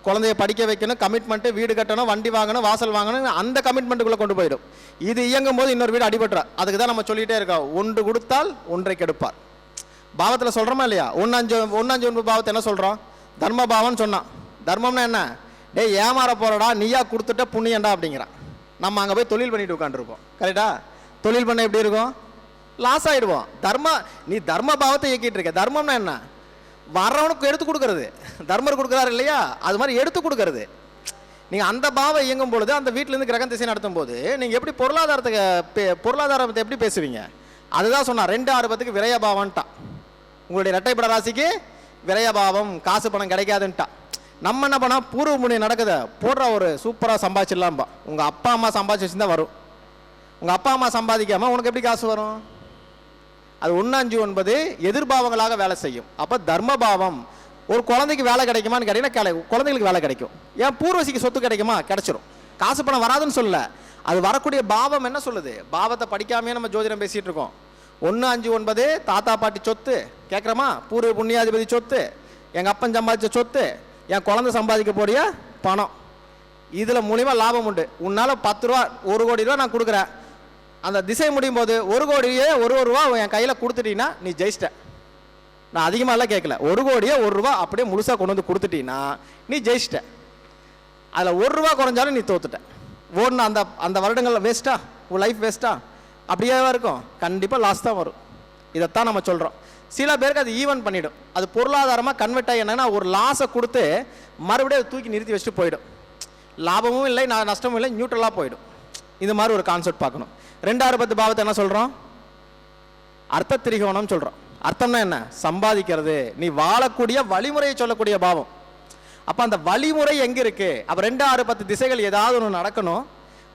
குழந்தைய படிக்க வைக்கணும், கமிட்மெண்ட்டு, வீடு கட்டணும், வண்டி வாங்கணும், வாசல் வாங்கணும், அந்த கமிட்மெண்ட்டுக்குள்ளே கொண்டு போயிடும். இது இயங்கும் போது இன்னொரு வீடு அடிபட்டுறா. அதுக்கு தான் நம்ம சொல்லிகிட்டே இருக்கோம், ஒன்று கொடுத்தால் ஒன்றை கெடுப்பார். பாவத்தில் சொல்கிறோமா இல்லையா? 1, 5, 9 பாவத்தை என்ன சொல்கிறோம்? தர்ம பாவம்னு சொன்னான். தர்மம்னா என்ன? டேய் ஏமாற போகிறடா, நீயா கொடுத்துட்ட புண்ணியண்டா அப்படிங்கிறான். நம்ம அங்கே போய் தொழில் பண்ணிட்டு உட்காந்துருப்போம். கரெக்டா? தொழில் பண்ண எப்படி இருக்கும்? லாஸ் ஆகிடுவோம். நீ தர்ம பாவத்தை இயக்கிட்டு இருக்க. தர்மம்னா என்ன? வர்றவனுக்கு எடுத்து கொடுக்கறது. தர்மர் கொடுக்குறாரு இல்லையா? அது மாதிரி எடுத்து கொடுக்கறது. நீங்கள் அந்த பாவம் இயங்கும் பொழுது, அந்த வீட்டிலேருந்து கிரகம் திசை நடத்தும் போது நீங்கள் எப்படி பொருளாதாரத்தை எப்படி பேசுவீங்க? அதுதான் சொன்னா 2, 6, 10க்கு விரயபாவன்ட்டான். உங்களுடைய இரட்டைப்பட ராசிக்கு விரயபாவம், காசு பணம் கிடைக்காதுன்ட்டா. நம்ம என்ன பண்ணால் பூர்வ புண்ணியம் நடக்குது போடுற ஒரு சூப்பராக சம்பாதிச்சிடலாம்பா. உங்கள் அப்பா அம்மா சம்பாதிச்சு வச்சுருந்தா வரும். உங்கள் அப்பா அம்மா சம்பாதிக்காமல் உனக்கு எப்படி காசு வரும்? அது 1, 5, 9 எதிர்பாவங்களாக வேலை செய்யும். அப்போ தர்மபாவம். ஒரு குழந்தைக்கு வேலை கிடைக்குமான்னு கேட்டிங்கன்னா குழந்தைங்களுக்கு வேலை கிடைக்கும். ஏன் பூர்வசிக்கு சொத்து கிடைக்குமா? கிடைச்சிரும். காசு பணம் வராதுன்னு சொல்லல, அது வரக்கூடிய பாவம் என்ன சொல்லுது? பாவத்தை படிக்காமே நம்ம ஜோதிடம் பேசிகிட்டு இருக்கோம். 1, 5, 9 தாத்தா பாட்டி சொத்து கேட்குறோமா? பூர்வ புண்ணியாதிபதி சொத்து, எங்கள் அப்பன் சம்பாதிச்ச சொத்து, என் குழந்தை சம்பாதிக்க போடிய பணம், இதில் மூலிமா லாபம் உண்டு. உன்னால் 10 ரூபா 1 கோடி ரூபா நான் கொடுக்குறேன். அந்த திசை முடியும் போது 1 கோடியே 1 ரூபா என் கையில் கொடுத்துட்டீங்கன்னா நீ ஜெயிச்சிட்ட. நான் அதிகமாகலாம் கேட்கல. 1 கோடியே 1 ரூபா அப்படியே முழுசாக கொண்டு வந்து கொடுத்துட்டீங்கன்னா நீ ஜெயிச்சிட்ட. அதில் 1 ரூபா குறைஞ்சாலும் நீ தோத்துட்ட. ஓடுனா அந்த வருடங்கள் வேஸ்ட்டா? உன் லைஃப் வேஸ்ட்டா? அப்படியே இருக்கும். கண்டிப்பாக லாஸ் தான் வரும். இதைத்தான் நம்ம சொல்கிறோம். சில பேருக்கு அது ஈவன் பண்ணிவிடும். அது பொருளாதாரமாக கன்வெர்ட் ஆகி என்னன்னா ஒரு லாஸை கொடுத்து மறுபடியும் அதை தூக்கி நிறுத்தி வச்சுட்டு போயிடும். லாபமும் இல்லை, நஷ்டமும் இல்லை, நியூட்ரலாக போயிடும். இது மாதிரி ஒரு கான்செப்ட் பார்க்கணும். 2, 6, 10 பாவத்தை என்ன சொல்கிறோம்? அர்த்த திரிகோணம் சொல்கிறோம். அர்த்தம்னா என்ன? சம்பாதிக்கிறது. நீ வாழக்கூடிய வழிமுறையை சொல்லக்கூடிய பாவம். அப்போ அந்த வழிமுறை எங்கே இருக்குது? அப்போ 2, 6, 10 திசைகள் ஏதாவது ஒன்று நடக்கணும்.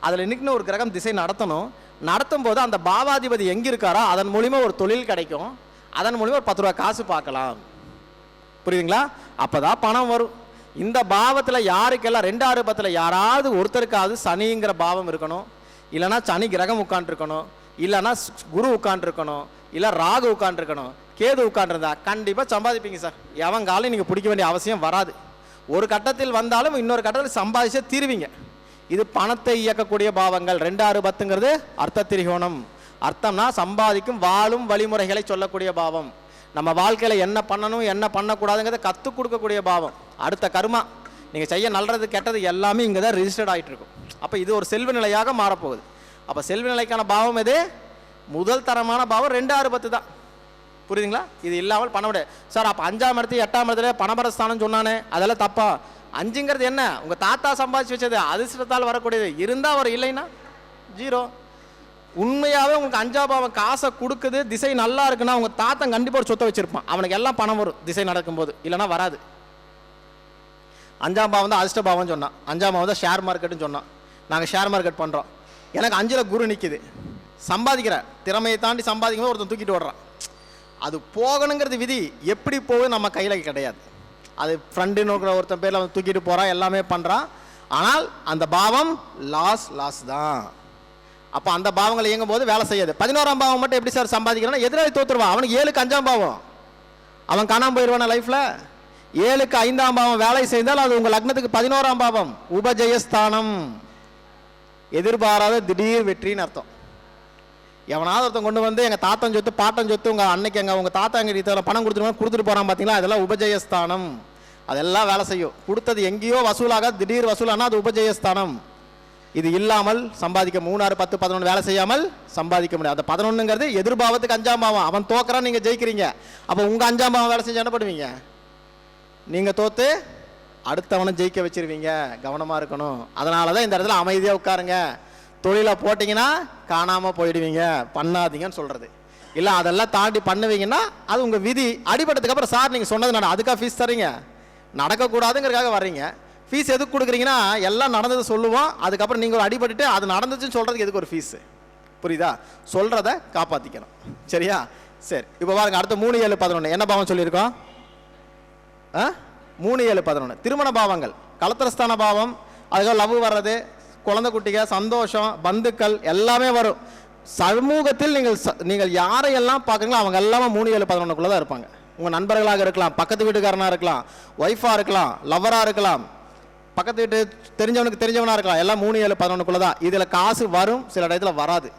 அதில் இன்னைக்குன்னு ஒரு கிரகம் திசை நடத்தணும். நடத்தும் போது அந்த பாவாதிபதி எங்கே இருக்காரோ அதன் மூலிமா ஒரு தொழில் கிடைக்கும். அதன் மூலிமா ஒரு 10 ரூபா காசு பார்க்கலாம். புரியுதுங்களா? அப்போ தான் பணம் வரும். இந்த பாவத்தில் யாருக்கெல்லாம் 2, 6, 10 யாராவது ஒருத்தருக்காவது சனிங்கிற பாவம் இருக்கணும், இல்லைனா சனி கிரகம் உட்காந்துருக்கணும், இல்லைனா குரு உட்காந்துருக்கணும், இல்லை ராகு உட்காந்துருக்கணும், கேது உட்காந்துருந்தா கண்டிப்பாக சம்பாதிப்பீங்க சார். எவங்காலும் நீங்கள் பிடிக்க வேண்டிய அவசியம் வராது. ஒரு கட்டத்தில் வந்தாலும் இன்னொரு கட்டத்தில் சம்பாதிச்சே தீருவீங்க. இது பணத்தை இயக்கக்கூடிய பாவங்கள். 2 6 10ங்கிறது அர்த்த திரிகோணம். அர்த்தம்னா சம்பாதிக்கும் வாழும் வழிமுறைகளை சொல்லக்கூடிய பாவம். நம்ம வாழ்க்கையில் என்ன பண்ணணும் என்ன பண்ணக்கூடாதுங்கிறத கற்றுக் கொடுக்கக்கூடிய பாவம். அடுத்த கர்மா நீங்கள் செய்ய நல்லது கெட்டது எல்லாமே இங்கே தான் ரிஜிஸ்டர்ட் ஆகிட்டு இருக்கும். அப்போ இது ஒரு செல்வ நிலையாக மாறப்போகுது. அப்போ செல்வ நிலைக்கான பாவம் எது? முதல் தரமான பாவம் 2 6 10 தான். புரியுதுங்களா? இது இல்லாமல் பண்ண முடியாது சார். அப்போ 5ஆம் இடத்து 8ஆம் இடத்துல பணபரஸ்தானம் சொன்னானே, அதெல்லாம் தப்பா? 5ங்கிறது என்ன? உங்கள் தாத்தா சம்பாதிச்சு வச்சது, அதிர்ஷ்டத்தால் வரக்கூடியது. இருந்தால் அவர் இல்லைன்னா 0. உண்மையாகவே உங்களுக்கு 5ஆம் பாவம் காசை கொடுக்குது, திசை நல்லா இருக்குன்னா உங்கள் தாத்தன் கண்டிப்பாக ஒரு சொத்தை வச்சுருப்பான். அவனுக்கு எல்லாம் பணம் வரும் திசை நடக்கும்போது, இல்லைன்னா வராது. 5ஆம் பாவம் தான் அதிர்ஷ்ட பாவம்னு சொன்னான். 5ஆம் பாவம் தான் ஷேர் மார்க்கெட்டுன்னு சொன்னான். நாங்கள் ஷேர் மார்க்கெட் பண்ணுறோம். எனக்கு 5ல் குரு நிற்கிது, சம்பாதிக்கிறேன், திறமையை தாண்டி சம்பாதிக்கும் போது ஒருத்தன் தூக்கிட்டு ஓடுறான். அது போகணுங்கிறது விதி. எப்படி போகுது நம்ம கையில் கிடையாது. அது ஃப்ரெண்டுன்னு இருக்கிற ஒருத்தன் பேரில் வந்து தூக்கிட்டு போகிறான், எல்லாமே பண்ணுறான். ஆனால் அந்த பாவம் லாஸ் தான். அப்போ அந்த பாவங்கள் இயங்கும் போது வேலை செய்யாது. 11ஆம் பாவம் மட்டும் எப்படி சார் சம்பாதிக்கிறான்னா எதிராளி தோற்றுருவான். அவனுக்கு 7க்கு 5ஆம் பாவம், அவன் காணாமல் போயிடுவான லைஃப்பில். 7க்கு 5ஆம் பாவம் வேலை செய்தால் அது உங்கள் லக்னத்துக்கு 11ஆம் பாவம் உபஜயஸ்தானம். எதிர்பாராத திடீர் வெற்றின்னு அர்த்தம். எவனாவது ஒருத்தன் கொண்டு வந்து எங்கள் தாத்தன் சொத்து பாட்டன் சொத்து உங்கள் அன்னைக்கு உங்கள் தாத்தா எங்கள் இதில் பணம் கொடுத்துட்டு போகிறான் பார்த்தீங்களா, அதெல்லாம் உபஜயஸ்தானம். அதெல்லாம் வேலை செய்யும். கொடுத்தது எங்கேயோ வசூலாக திடீர் வசூலானா அது உபஜயஸ்தானம். இது இல்லாமல் சம்பாதிக்க 3 6 10 11 வேலை செய்யாமல் சம்பாதிக்க முடியாது. அந்த 11ங்கிறது எதிர்பாவத்துக்கு 5ஆம் பாவம். அவன் தோக்குறான், நீங்கள் ஜெயிக்கிறீங்க. அப்போ உங்கள் 5ஆம் பாவம் வேலை செஞ்சு என்ன பண்ணுவீங்க? நீங்கள் தோத்து அடுத்தவனை ஜெயிக்க வச்சிருவீங்க. கவனமாக இருக்கணும். அதனால தான் இந்த இடத்துல அமைதியாக உட்காருங்க. தொழிலை போட்டிங்கன்னா காணாமல் போயிடுவீங்க, பண்ணாதீங்கன்னு சொல்கிறது. இல்லை அதெல்லாம் தாண்டி பண்ணுவீங்கன்னா அது உங்கள் விதி. அடிபட்டதுக்கு அப்புறம் சார் நீங்கள் சொன்னது அதுக்காக ஃபீஸ் தரீங்க, நடக்கக்கூடாதுங்கிறதுக்காக வர்றீங்க. ஃபீஸ் எதுக்கு கொடுக்குறீங்கன்னா எல்லாம் நடந்தது சொல்லுவோம், அதுக்கப்புறம் நீங்கள் ஒரு அடிபட்டுட்டு அது நடந்துச்சுன்னு சொல்கிறதுக்கு எதுக்கு ஒரு ஃபீஸு? புரியுதா? சொல்கிறத காப்பாற்றிக்கணும். சரியா? சரி, இப்போ பாருங்க, அடுத்த 3 7 11 என்ன பாவம் சொல்லியிருக்கோம்? 3 7 11 திருமண பாவங்கள். கலத்திரஸ்தான பாவம், அதுக்காக லவ் வர்றது, குழந்தை குட்டிக, சந்தோஷம், பந்துக்கள் எல்லாமே வரும். சமூகத்தில் நீங்கள் யாரையெல்லாம் பார்க்குறீங்களோ அவங்க எல்லாமே 3 7 11க்குள்ளே தான் இருப்பாங்க. உங்கள் நண்பர்களாக இருக்கலாம், பக்கத்து வீட்டுக்காரனாக இருக்கலாம், ஒய்ஃபாக இருக்கலாம், லவ்வராக இருக்கலாம், பக்கத்து வீட்டு தெரிஞ்சவனுக்கு தெரிஞ்சவனாக இருக்கலாம். எல்லாம் 3 7 11க்குள்ளே தான். இதில் காசு வரும், சில இடத்துல வராது.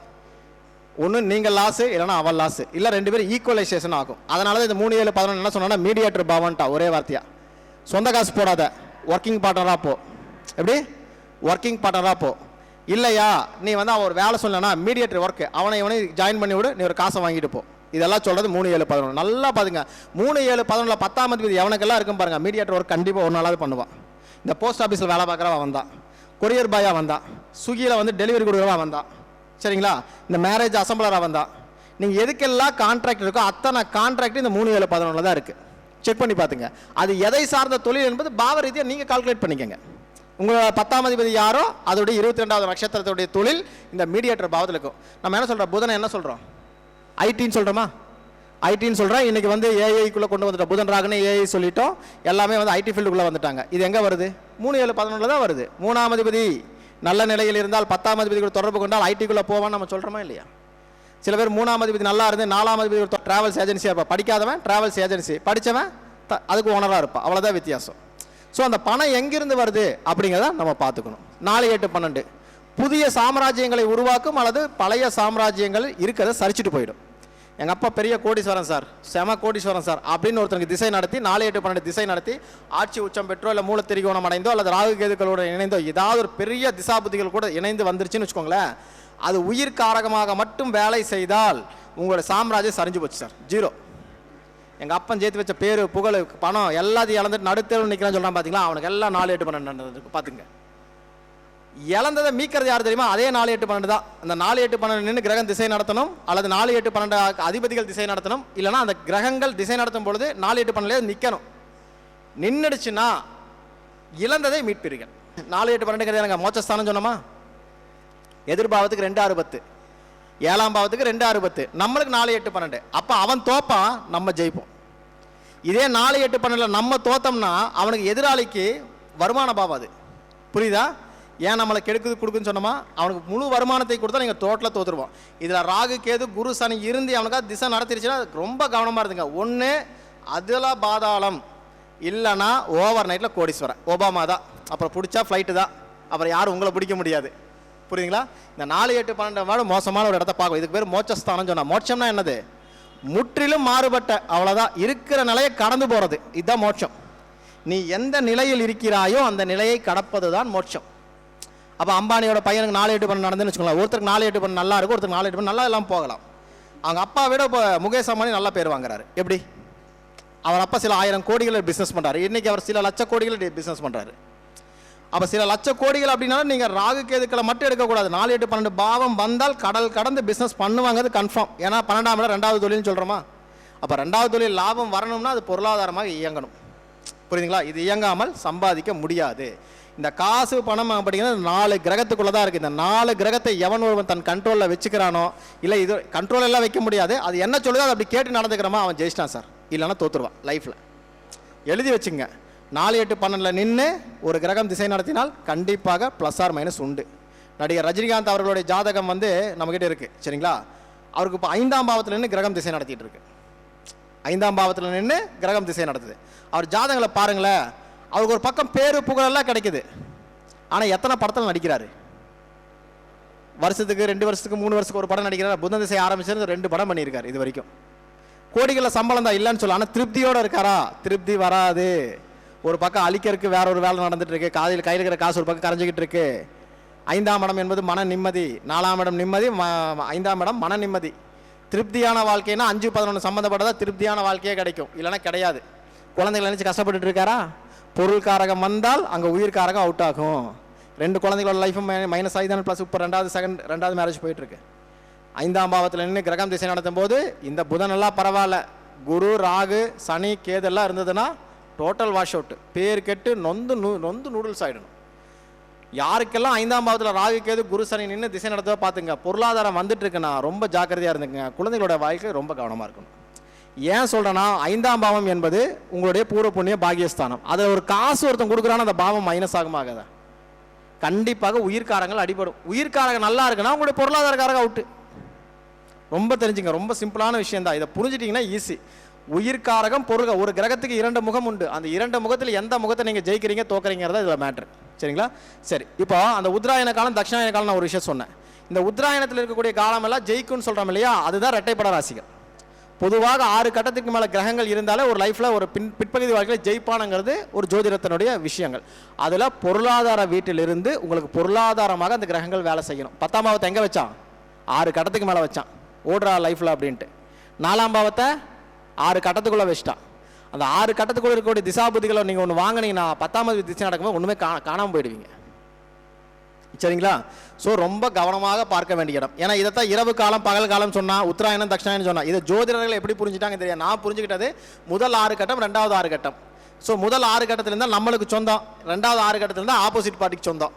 ஒன்று நீங்கள் லாஸு, இல்லைனா அவள் லாஸு, இல்லை 2 பேரும் ஈக்குவலைசேஷன் ஆகும். அதனால தான் இந்த 3 7 11 என்ன சொன்னா மீடியேட்டர் பாவன்ட்டா ஒரே வார்த்தையா. சொந்த காசு போடாத, ஒர்க்கிங் பார்ட்னராக போ. எப்படி? ஒர்க்கிங் பார்ட்னராக போ. இல்லையா நீ வந்து அவன் ஒரு வேலை சொல்லனா மீடியேட்டர் ஒர்க்கு, அவனை இவனை ஜாயின் பண்ணி விடு, நீ ஒரு காசை வாங்கிட்டு போ. இதெல்லாம் சொல்கிறது 3 7 11. நல்லா பாருங்க, 3 7 11 10ஆம் தேதி எவனுக்கெல்லாம் இருக்கும் பாருங்க, மீடியேட்டர் ஒர்க் கண்டிப்பாக ஒரு நாளாவது பண்ணுவான். இந்த போஸ்ட் ஆஃபீஸில் வேலை பார்க்குறவன் வந்தான், கொரியர் பாயாக வந்தான், ஸ்விக்கியில் வந்து டெலிவரி கொடுக்குறவன் வந்தான், சரிங்களா, இந்த மேரேஜ் அசம்பிளராக வந்தான். நீங்கள் எதுக்கெல்லாம் கான்ட்ராக்ட் இருக்கோ அத்தனை கான்ட்ராக்ட் இந்த 3 7 11 தான் இருக்குது. செக் பண்ணி பார்த்துங்க. அது எதை சார்ந்த தொழில் என்பது பாவ ரீதியாக நீங்கள் கால்குலேட் பண்ணிக்கங்க. உங்களோட 10ஆம் அதிபதி யாரோ அதோடைய 22வது நட்சத்திரத்துடைய தொழில் இந்த மீடியேட்டர் பாவத்தில் இருக்கும். நம்ம என்ன சொல்கிறோம்? புதனை என்ன சொல்கிறோம்? ஐடின்னு சொல்கிறோமா? ஐடின்னு சொல்கிறேன். இன்றைக்கி வந்து ஏஐக்குள்ளே கொண்டு வந்துட்டோம். புதன் ராகுன்னு ஏஐ சொல்லிட்டோம். எல்லாமே வந்து ஐடி ஃபீல்டுக்குள்ளே வந்துட்டாங்க. இது எங்கே வருது? 3 7 11 தான் வருது. 3ஆம் அதிபதி நல்ல நிலையில் இருந்தால் 10ஆம் அதிபதி கூட தொடர்பு கொண்டால் ஐடிக்குள்ளே போவான்னு நம்ம சொல்கிறோமா இல்லையா? சில பேர் 3ஆம் அதிபதி நல்லா இருந்து 4ஆம் அதிபதி ஒரு ட்ராவல்ஸ் ஏஜென்சியாக இருப்பான். படிக்காதவன் ட்ராவல்ஸ் ஏஜென்சி, படித்தவன் அதுக்கு ஓனராக இருப்பான். அவ்வளோதான் வித்தியாசம். ஸோ அந்த பணம் எங்கிருந்து வருது அப்படிங்கிறத நம்ம பார்த்துக்கணும். 4 8 12 புதிய சாம்ராஜ்யங்களை உருவாக்கும் அல்லது பழைய சாம்ராஜ்யங்கள் இருக்கிறத சரிச்சுட்டு போயிடும். எங்கள் அப்பா பெரிய கோடீஸ்வரன் சார், செம கோடீஸ்வரன் சார் அப்படின்னு ஒருத்தருக்கு திசை நடத்தி 4 8 12 திசை நடத்தி ஆட்சி உச்சம் பெற்றோ இல்லை மூலத்திரிகோணம் அடைந்தோ அல்லது ராகு கேதுக்களோட இணைந்தோ ஏதாவது ஒரு பெரிய திசாபுத்திகள் கூட இணைந்து வந்துருச்சுன்னு வச்சுக்கோங்களேன், அது உயிர் காரகமாக மட்டும் வேலை செய்தால் உங்களோட சாம்ராஜ்யம் சரிஞ்சு போச்சு சார், 0. எங்கள் அப்பன் சேர்த்து வச்ச பேர் புகழ் பணம் எல்லாத்தையும் இழந்துட்டு நடுத்தேர்வு நிற்கிறான்னு சொல்கிறான் பார்த்தீங்களா, அவனுக்கு எல்லாம் 4 8 12 பார்த்துங்க. இழந்ததை மீக்கிறது யார் தெரியுமா? அதே 4 8 12 தான். அந்த 4 8 12 நின்று கிரகம் திசை நடத்தணும், அல்லது 4 8 12 அதிபதிகள் திசை நடத்தணும், இல்லைனா அந்த கிரகங்கள் திசை நடத்தும் பொழுது 4 8 12 நிற்கணும். நின்றுடுச்சுன்னா இழந்ததை மீட்பீர்கள். 4 8 12 எனக்கு மோட்சஸ்தானம் சொன்னோமா? எதிர்பாவத்துக்கு 2 6 10, 7ஆம் பாவத்துக்கு 2 6 10, நம்மளுக்கு 4 8 12. அப்போ அவன் தோப்பான், நம்ம ஜெயிப்போம். இதே 4 8 12 நம்ம தோத்தோம்னா அவனுக்கு எதிராளிக்கு வருமான பாவம். அது புரியுதா? ஏன் நம்மளை கெடுக்குது கொடுக்குன்னு சொன்னோமா? அவனுக்கு முழு வருமானத்தை கொடுத்தா நீங்கள் டோட்டலாக தோற்றுருவோம். இதில் ராகு கேது குரு சனி இருந்து அவனுக்காக திசை நடத்திருச்சுன்னா ரொம்ப கவனமாக இருந்துங்க. ஒன்று அதில் பாதாளம், இல்லைன்னா ஓவர் நைட்டில் கோடீஸ்வரன். ஒபாமா தான். அப்புறம் பிடிச்சா ஃப்ளைட்டு தான். அப்புறம் யாரும் உங்களை பிடிக்க முடியாது. புரியுதுங்களா? இந்த 4, 8, 12 மோசமான ஒரு இடத்த பார்க்கும். இதுக்கு பேர் மோட்சஸ்தானம் சொன்னா. மோட்சம்னா என்னது? முற்றிலும் மாறுபட்ட, அவ்வளோதான், இருக்கிற நிலையை கடந்து போகிறது. இதுதான் மோட்சம். நீ எந்த நிலையில் இருக்கிறாயோ அந்த நிலையை கடப்பது தான் மோட்சம். அப்போ அம்பானியோட பையனுக்கு 4, 8, 12 நடந்துன்னு வச்சுக்கோங்களேன். ஒருத்தருக்கு 4, 8, 12 நல்லா இருக்கும், ஒருத்தருக்கு 4, 8, 12 நல்லா எல்லாம் போகலாம். அவங்க அப்பா விட இப்போ முகேஷ் அம்பானி நல்லா பேர் வாங்குறாரு. எப்படி? அவர் அப்பா சில 1000 கோடிகளை பிஸ்னஸ் பண்ணுறாரு, இன்றைக்கி அவர் சில லட்ச கோடிகளை பிஸ்னஸ் பண்ணுறாரு. அப்போ சில லட்ச கோடிகள் அப்படின்னாலும் நீங்கள் ராகு கேதுக்களை மட்டும் எடுக்கக்கூடாது. 4, 8, 12 பாவம் வந்தால் கடல் கடந்து பிஸ்னஸ் பண்ணுவாங்கிறது கன்ஃபார்ம். ஏன்னா 12ஆம் இடம் 2வது தொழில்னு சொல்கிறோமா? அப்போ 2வது தொழில் லாபம் வரணும்னா அது பொருளாதாரமாக இயங்கணும். புரியுதுங்களா? இது இயங்காமல் சம்பாதிக்க முடியாது. இந்த காசு பணம் அப்படிங்கிறது 4 கிரகத்துக்குள்ளே தான் இருக்குது. இந்த 4 கிரகத்தை எவன் ஒருவன் தன் கண்ட்ரோலில் வச்சுக்கிறானோ, இல்லை இது கண்ட்ரோல் எல்லாம் வைக்க முடியாது, அது என்ன சொல்லுதோ அது அப்படி கேட்டு நடந்துக்கிறோமா அவன் ஜெயிச்சிட்டான் சார், இல்லைன்னா தோற்றுருவான் லைஃப்பில். எழுதி வச்சுங்க. 4, 8, 12 நின்று ஒரு கிரகம் திசை நடத்தினால் கண்டிப்பாக ப்ளஸ் ஆர் மைனஸ் உண்டு. நடிகர் ரஜினிகாந்த் அவர்களுடைய ஜாதகம் வந்து நம்மக்கிட்ட இருக்குது, சரிங்களா? அவருக்கு இப்போ 5ஆம் பாவத்தில் நின்று கிரகம் திசை நடத்திட்டு இருக்கு. 5ஆம் பாவத்தில் நின்று கிரகம் திசை நடத்துது. அவர் ஜாதகங்களை பாருங்களேன், அவருக்கு ஒரு பக்கம் பேரு புகழெல்லாம் கிடைக்குது. ஆனால் எத்தனை படத்தில் நடிக்கிறாரு? வருஷத்துக்கு 2 வருஷத்துக்கு 3 வருஷத்துக்கு ஒரு படம் நடிக்கிறார். புதன் திசை ஆரம்பிச்சிருந்து 2 படம் பண்ணியிருக்காரு இது வரைக்கும். கோடிகளில் சம்பளம் தான் இல்லைன்னு சொல்ல, ஆனால் திருப்தியோடு இருக்காரா? திருப்தி வராது. ஒரு பக்கம் அழிக்கிறதுக்கு வேற ஒரு வேலை நடந்துட்டு இருக்கு, கையில் இருக்கிற காசு ஒரு பக்கம் கரைஞ்சிக்கிட்டு இருக்கு. 5ஆம் இடம் என்பது மன நிம்மதி, 4ஆம் இடம் நிம்மதி, 5ஆம் இடம் மன நிம்மதி. திருப்தியான வாழ்க்கைன்னா 5, 11 சம்மந்தப்பட்டதா திருப்தியான வாழ்க்கையே கிடைக்கும், இல்லைன்னா கிடையாது. குழந்தைகளை நினச்சி கஷ்டப்பட்டுட்டு இருக்காரா? பொருள்காரகம் வந்தால் அங்கே உயிர்காரகம் அவுட் ஆகும். 2 குழந்தைகளோட லைஃபும் மைனஸ் ஆகி தான் ப்ளஸ் இப்போ 2வது மேரேஜ் போயிட்டுருக்கு. 5ஆம் பாவத்தில் நின்று கிரகம் திசை நடத்தும் போது இந்த புதன் எல்லாம் பரவாயில்ல, குரு ராகு சனி கேதெல்லாம் இருந்ததுன்னா டோட்டல் வாஷ் அவுட், பேர் கெட்டு நொந்து நூடுல்ஸ் ஆகிடணும். யாருக்கெல்லாம் 5ஆம் பாவத்தில் ராகு கேது குரு சனி நின்று திசை நடத்தவோ பார்த்துங்க, பொருளாதாரம் வந்துட்டு இருக்குன்னா ரொம்ப ஜாக்கிரதையாக இருந்துங்க. குழந்தைகளோட வாழ்க்கை ரொம்ப கவனமாக இருக்கணும். ஏன் சொல்கிறேன்னா 5ஆம் பாவம் என்பது உங்களுடைய பூர்வ புண்ணிய பாகியஸ்தானம். அதில் ஒரு காசு ஒருத்தன் கொடுக்குறான்னு அந்த பாவம் மைனஸ் ஆகுமா ஆகாதா? கண்டிப்பாக உயிர்காரங்கள் அடிபடும். உயிர்காரங்க நல்லா இருக்குன்னா உங்களுடைய பொருளாதாரக்காரங்க அவுட்டு. ரொம்ப தெரிஞ்சுங்க, ரொம்ப சிம்பிளான விஷயம் தான். இதை புரிஞ்சிட்டிங்கன்னா ஈஸி. உயிர்காரகம் பொருள், ஒரு கிரகத்துக்கு 2 முகம் உண்டு. அந்த 2 முகத்தில் எந்த முகத்தை நீங்கள் ஜெயிக்கிறீங்க தோக்குறீங்கிறதா இதில் மேட்ரு, சரிங்களா? சரி, இப்போ அந்த உத்தராயண காலம் தட்சிணாயன காலம் நான் ஒரு விஷயம் சொன்னேன். இந்த உத்தராயணத்தில் இருக்கக்கூடிய காலம் எல்லாம் ஜெயிக்கும்னு சொல்கிறோம் இல்லையா? அதுதான் இரட்டைப்பட ராசிகள். பொதுவாக 6 கட்டத்துக்கு மேலே கிரகங்கள் இருந்தாலே ஒரு லைஃப்பில் ஒரு பிற்பகுதி வாழ்க்கையில் ஜெயிப்பானுங்கிறது ஒரு ஜோதிடத்தினுடைய விஷயங்கள். அதில் பொருளாதார வீட்டிலிருந்து உங்களுக்கு பொருளாதாரமாக அந்த கிரகங்கள் வேலை செய்யணும். 10ஆம் பாவத்தை எங்கே வச்சான்? 6 கட்டத்துக்கு மேலே வச்சான், ஓடுறா லைஃப்பில் அப்படின்ட்டு. 4ஆம் பாவத்தை 6 கட்டத்துக்குள்ளே வச்சுட்டான். அந்த 6 கட்டத்துக்குள்ளே இருக்கக்கூடிய திசாபுதிகளை நீங்கள் ஒன்று வாங்கினீங்கன்னா 10ஆம் தேதி திசை நடக்கும்போது ஒன்றுமே காணாமல் போயிடுவீங்க, சரிங்களா? ஸோ ரொம்ப கவனமாக பார்க்க வேண்டிய இடம். ஏன்னா இதைத்தான் இரவு காலம் பகல் காலம் சொன்னால், உத்தராயணம் தட்சிணாயனம் சொன்னால், இதை ஜோதிடர்கள் எப்படி புரிஞ்சுட்டாங்க தெரியாது. நான் புரிஞ்சுக்கிட்டது முதல் 6 கட்டம், 2வது 6 கட்டம். ஸோ முதல் 6 கட்டத்தில் இருந்தால் நம்மளுக்கு சொந்தம், 2வது 6 கட்டத்தில் இருந்தால் ஆப்போசிட் பார்ட்டிக்கு சொந்தம்.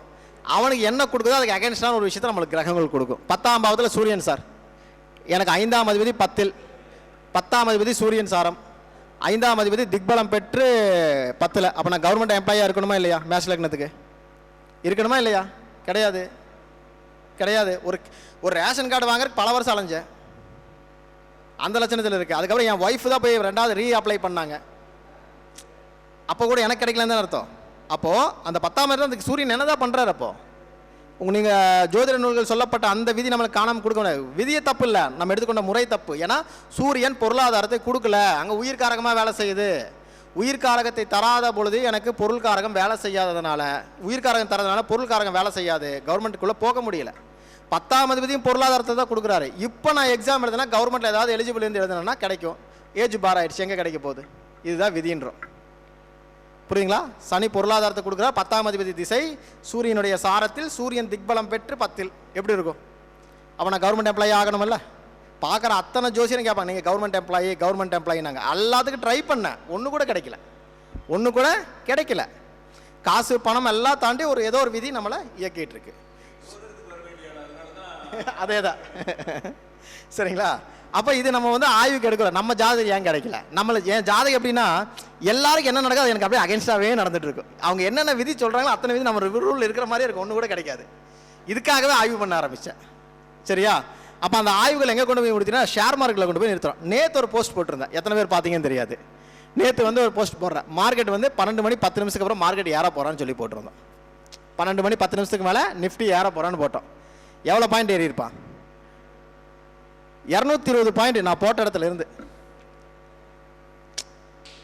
அவனுக்கு என்ன கொடுக்குதோ அதுக்கு அகேன்ஸ்டான ஒரு விஷயத்தை நம்மளுக்கு கிரகங்கள் கொடுக்கும். 10ஆம் பாவத்தில் சூரியன் சார், எனக்கு 5ஆம் அதிபதி 10, 10ஆம் அதிபதி சூரியன் சாரம், 5ஆம் அதிபதி திக்பலம் பெற்று 10ல். அப்போ நான் கவர்மெண்ட் எம்ப்ளாயாக இருக்கணுமா இல்லையா? மேஷ லக்னத்துக்கு இருக்கணுமா இல்லையா? கிடையாது, கிடையாது. ஒரு ரேஷன் கார்டு வாங்குறதுக்கு பல வருஷம் அலைஞ்சேன், அந்த லட்சணத்தில் இருக்குது. அதுக்கப்புறம் என் ஒய்ஃப் தான் போய் 2வது அப்ளை பண்ணாங்க. அப்போ கூட எனக்கு கிடைக்கலன்னு தான் அர்த்தம். அப்போது அந்த 10ஆம் இடத்துல அதுக்கு சூரியன் என்ன தான் பண்ணுறாரு? அப்போது நீங்கள் ஜோதிட நூல்கள் சொல்லப்பட்ட அந்த விதி நம்மளுக்கு காணாமல் கொடுக்க முடியாது. விதியை தப்பு இல்லை, நம்ம எடுத்துக்கொண்ட முறை தப்பு. ஏன்னா சூரியன் பொருளாதாரத்தை கொடுக்கல, அங்கே உயிர்காரகமாக வேலை செய்யுது. உயிர்காரகத்தை தராத பொழுது எனக்கு பொருள்காரகம் வேலை செய்யாததுனால, உயிர்காரகம் தரதுனால பொருள்காரகம் வேலை செய்யாது, கவர்மெண்ட்டுக்குள்ளே போக முடியல. 10ஆம் அதிபதியும் பொருளாதாரத்தை தான் கொடுக்குறாரு. இப்போ நான் எக்ஸாம் எழுதுனா கவர்மெண்ட்டில் ஏதாவது எலிஜிபிள் இருந்து எழுதுனா கிடைக்கும். ஏஜ் பார் ஆயிடுச்சு, எங்கே கிடைக்க போகுது? இதுதான் விதின்றோம், புரியுங்களா? சனி பொருளாதாரத்தை கொடுக்குறா, 10ஆம் அதிபதி திசை சூரியனுடைய சாரத்தில், சூரியன் திக்பலம் பெற்று 10ல். எப்படி இருக்கும்? அப்போ நான் கவர்மெண்ட் எம்ப்ளாயி ஆகணுமில்ல? பார்க்குற அத்தனை ஜோசியரும் கேட்பாங்க, நீங்கள் கவர்மெண்ட் எம்ப்ளாயி நாங்கள் எல்லாத்துக்கும் ட்ரை பண்ணேன், ஒன்று கூட கிடைக்கல. காசு பணம் எல்லாம் தாண்டி ஏதோ ஒரு விதி நம்மளை இயக்கிட்டு இருக்கு. அதே தான், சரிங்களா? அப்போ இது நம்ம ஆய்வுக்கு எடுக்கிறோம். நம்ம ஜாதகம் ஏன் கிடைக்கல? என் ஜாதகம் எப்படின்னா எல்லாருக்கும் என்ன நடக்காது எனக்கு அப்படியே அகேன்ஸ்டாகவே நடந்துட்டு இருக்கும். அவங்க என்னென்ன விதி சொல்கிறாங்களோ அத்தனை விதி நம்ம ரூல் இருக்கிற மாதிரி இருக்கும், ஒன்று கூட கிடைக்காது. இதுக்காகவே ஆய்வு பண்ண ஆரம்பித்தேன், சரியா? அப்போ அந்த ஆய்வுகள் எங்கே கொண்டு போய் முடிச்சுன்னா ஷேர் மார்க்கெட்டில் கொண்டு போய் நிறுத்துறோம். நேற்று ஒரு போஸ்ட் போட்டிருந்தேன், எத்தனை பேர் பார்த்தீங்கன்னு தெரியாது. நேற்று ஒரு போஸ்ட் போடுறேன், மார்க்கெட் 12 மணி 10 நிமிஷத்துக்கு அப்புறம் மார்க்கெட் ஏற போகிறான்னு சொல்லி போட்டிருந்தோம். 12 மணி 10 நிமிஷத்துக்கு மேலே நிஃப்டி ஏற போகிறான்னு போட்டோம். எவ்வளோ பாயிண்ட் ஏறி இருப்பான்? 220 பாயிண்ட் நான் போட்ட இடத்துல இருந்து.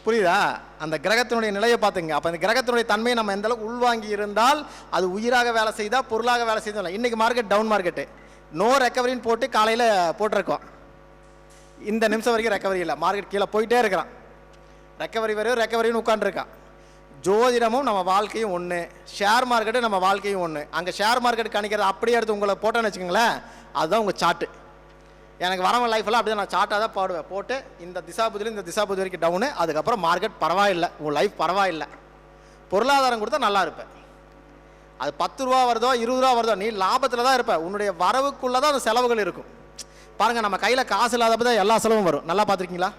புரியுதா? அந்த கிரகத்தினுடைய நிலையை பார்த்துங்க. அப்போ அந்த கிரகத்தினுடைய தன்மையை நம்ம எந்த அளவுக்கு உள்வாங்கி இருந்தால் அது உயிராக வேலை செய்தா பொருளாக வேலை செய்தா. இன்னைக்கு மார்க்கெட் டவுன் மார்க்கெட்டு, நோ ரெக்கவரின்னு போட்டு காலையில் போட்டிருக்கோம். இந்த நிமிஷம் வரைக்கும் ரெக்கவரி இல்லை, மார்க்கெட் கீழே போயிட்டே இருக்கிறான். ரெக்கவரி வரையும் ரெக்கவரின்னு உட்காந்துருக்கான். ஜோதிடமும் நம்ம வாழ்க்கையும் ஒன்று, ஷேர் மார்க்கெட்டு நம்ம வாழ்க்கையும் ஒன்று. அங்கே ஷேர் மார்க்கெட் கணிக்கிறது அப்படியே எடுத்து உங்களை போட்டோன்னு வச்சுக்கோங்களேன், அதுதான் உங்கள் சார்ட்டு. எனக்கு வரவன் லைஃப்லாம் அப்படி தான் நான் சார்ட்டாக தான் பாடுவேன். போட்டு இந்த திசாபுதியில் இந்த திசாபுதி வரைக்கும் டவுனு, அதுக்கப்புறம் மார்க்கெட் பரவாயில்லை, உங்கள் லைஃப் பரவாயில்லை, பொருளாதாரம் கொடுத்தா நல்லா இருப்பேன். அது 10 ரூபா வருதோ 20 ரூபா வருதோ நீ லாபத்தில் தான் இருப்ப. உன்னுடைய வரவுக்குள்ளே தான் அந்த செலவுகள் இருக்கும். பாருங்கள், நம்ம கையில் காசு இல்லாதப்ப தான் எல்லா செலவும் வரும். நல்லா பார்த்துருக்கீங்களா?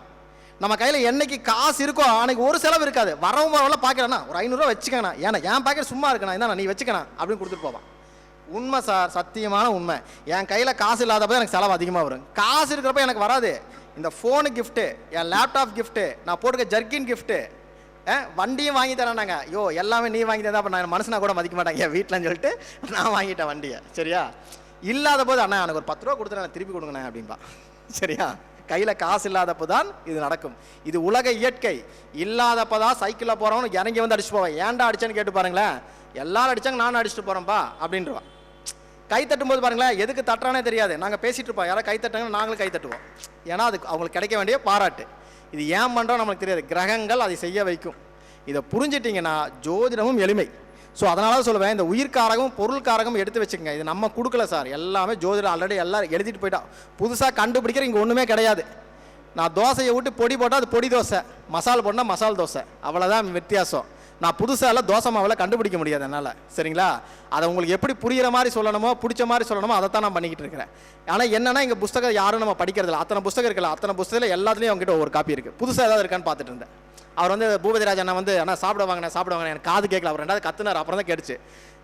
நம்ம கையில் என்னைக்கு காசு இருக்கோ அன்னைக்கு ஒரு செலவு இருக்காது. வரவும் வரவெல்லாம் பார்க்கறேன்னா ஒரு 500 ரூபா வச்சுக்கண்ணா, ஏன்னா என் பாக்கெட் சும்மா இருக்கண்ணா, இதான் நீ வச்சுக்கணும் அப்படின்னு கொடுத்துட்டு போவான். உண்மை சார், சத்தியமான உண்மை. என் கையில் காசு இல்லாதப்போ எனக்கு செலவு அதிகமாக வரும். காசு இருக்கிறப்ப எனக்கு வராது. இந்த ஃபோனு கிஃப்ட்டு, என் லேப்டாப் கிஃப்ட்டு, நான் போட்டுக்க ஜர்க்கின் கிஃப்ட்டு, வண்டியும் வாங்கி தரேன்னாங்க. ஐயோ எல்லாமே நீ வாங்கி தந்தா அப்போ நான் மனுஷனா கூட மதிக்க மாட்டாங்க என் வீட்டில்னு சொல்லிட்டு நான் வாங்கிட்டேன் வண்டியை. சரியா? இல்லாத போது அண்ணா எனக்கு ஒரு 10 ரூபா கொடுத்துட்டு திருப்பி கொடுங்கண்ணே அப்படின்பா. சரியா? கையில் காசு இல்லாதப்போ தான் இது நடக்கும். இது உலக இயற்கை. இல்லாதப்போ தான் சைக்கிளில் போகிறவனு இறங்கி வந்து அடிச்சுட்டு போவேன். ஏன்டா அடிச்சேன்னு கேட்டு பாருங்களேன். எல்லாரும் அடித்தாங்க, நானும் அடிச்சுட்டு போகிறேன்ப்பா அப்படின்றவான். கை தட்டும்போது பாருங்களேன், எதுக்கு தட்டுறானே தெரியாது. நாங்கள் பேசிகிட்டு இருப்போம், யாராவது கை தட்டாங்கன்னா நாங்களும் கை தட்டுவோம். ஏன்னா அதுக்கு அவங்களுக்கு கிடைக்க வேண்டிய பாராட்டு. இது ஏன் பண்ணுறோம் நம்மளுக்கு தெரியாது. கிரகங்கள் அதை செய்ய வைக்கும். இதை புரிஞ்சிட்டிங்கன்னா ஜோதிடமும் எளிமை. ஸோ அதனால தான் சொல்லுவேன், இந்த உயிர்காரகம் பொருள்காரகம் எடுத்து வச்சுக்கோங்க. இது நம்ம கொடுக்கல சார், எல்லாமே ஜோதிடம் ஆல்ரெடி எல்லாம் எழுதிட்டு போயிட்டா. புதுசாக கண்டுபிடிக்கிற இங்கே ஒன்றுமே கிடையாது. நான் தோசையை விட்டு பொடி போட்டால் அது பொடி தோசை, மசால் போட்டால் மசால் தோசை, அவ்வளோதான் வித்தியாசம். நான் புதுசாக தோசை மாவில் கண்டுபிடிக்க முடியாது என்னால். சரிங்களா? அதை உங்களுக்கு எப்படி புரிகிற மாதிரி சொல்லணுமோ, பிடிச்ச மாதிரி சொல்லணுமோ அதை தான் நான் பண்ணிக்கிட்டு இருக்கிறேன். ஆனால் என்னென்னா இங்கே புத்தகம் யாரும் நம்ம படிக்கிறதில்ல. அத்தனை புத்தகம் இருக்குல்ல, அத்தனை புத்தகத்தில் எல்லாத்துலேயும் அவங்ககிட்ட ஒரு காப்பி இருக்குது. புதுசாக ஏதாவது இருக்கான்னு பார்த்துட்டு இருந்தேன். அவர் பூபதிராஜ் அண்ணா அண்ணா சாப்பிடுவாங்க எனக்கு காது கேட்கல. அவர் 2வது கத்துனார், அப்புறம் தான் கேட்டுச்சு.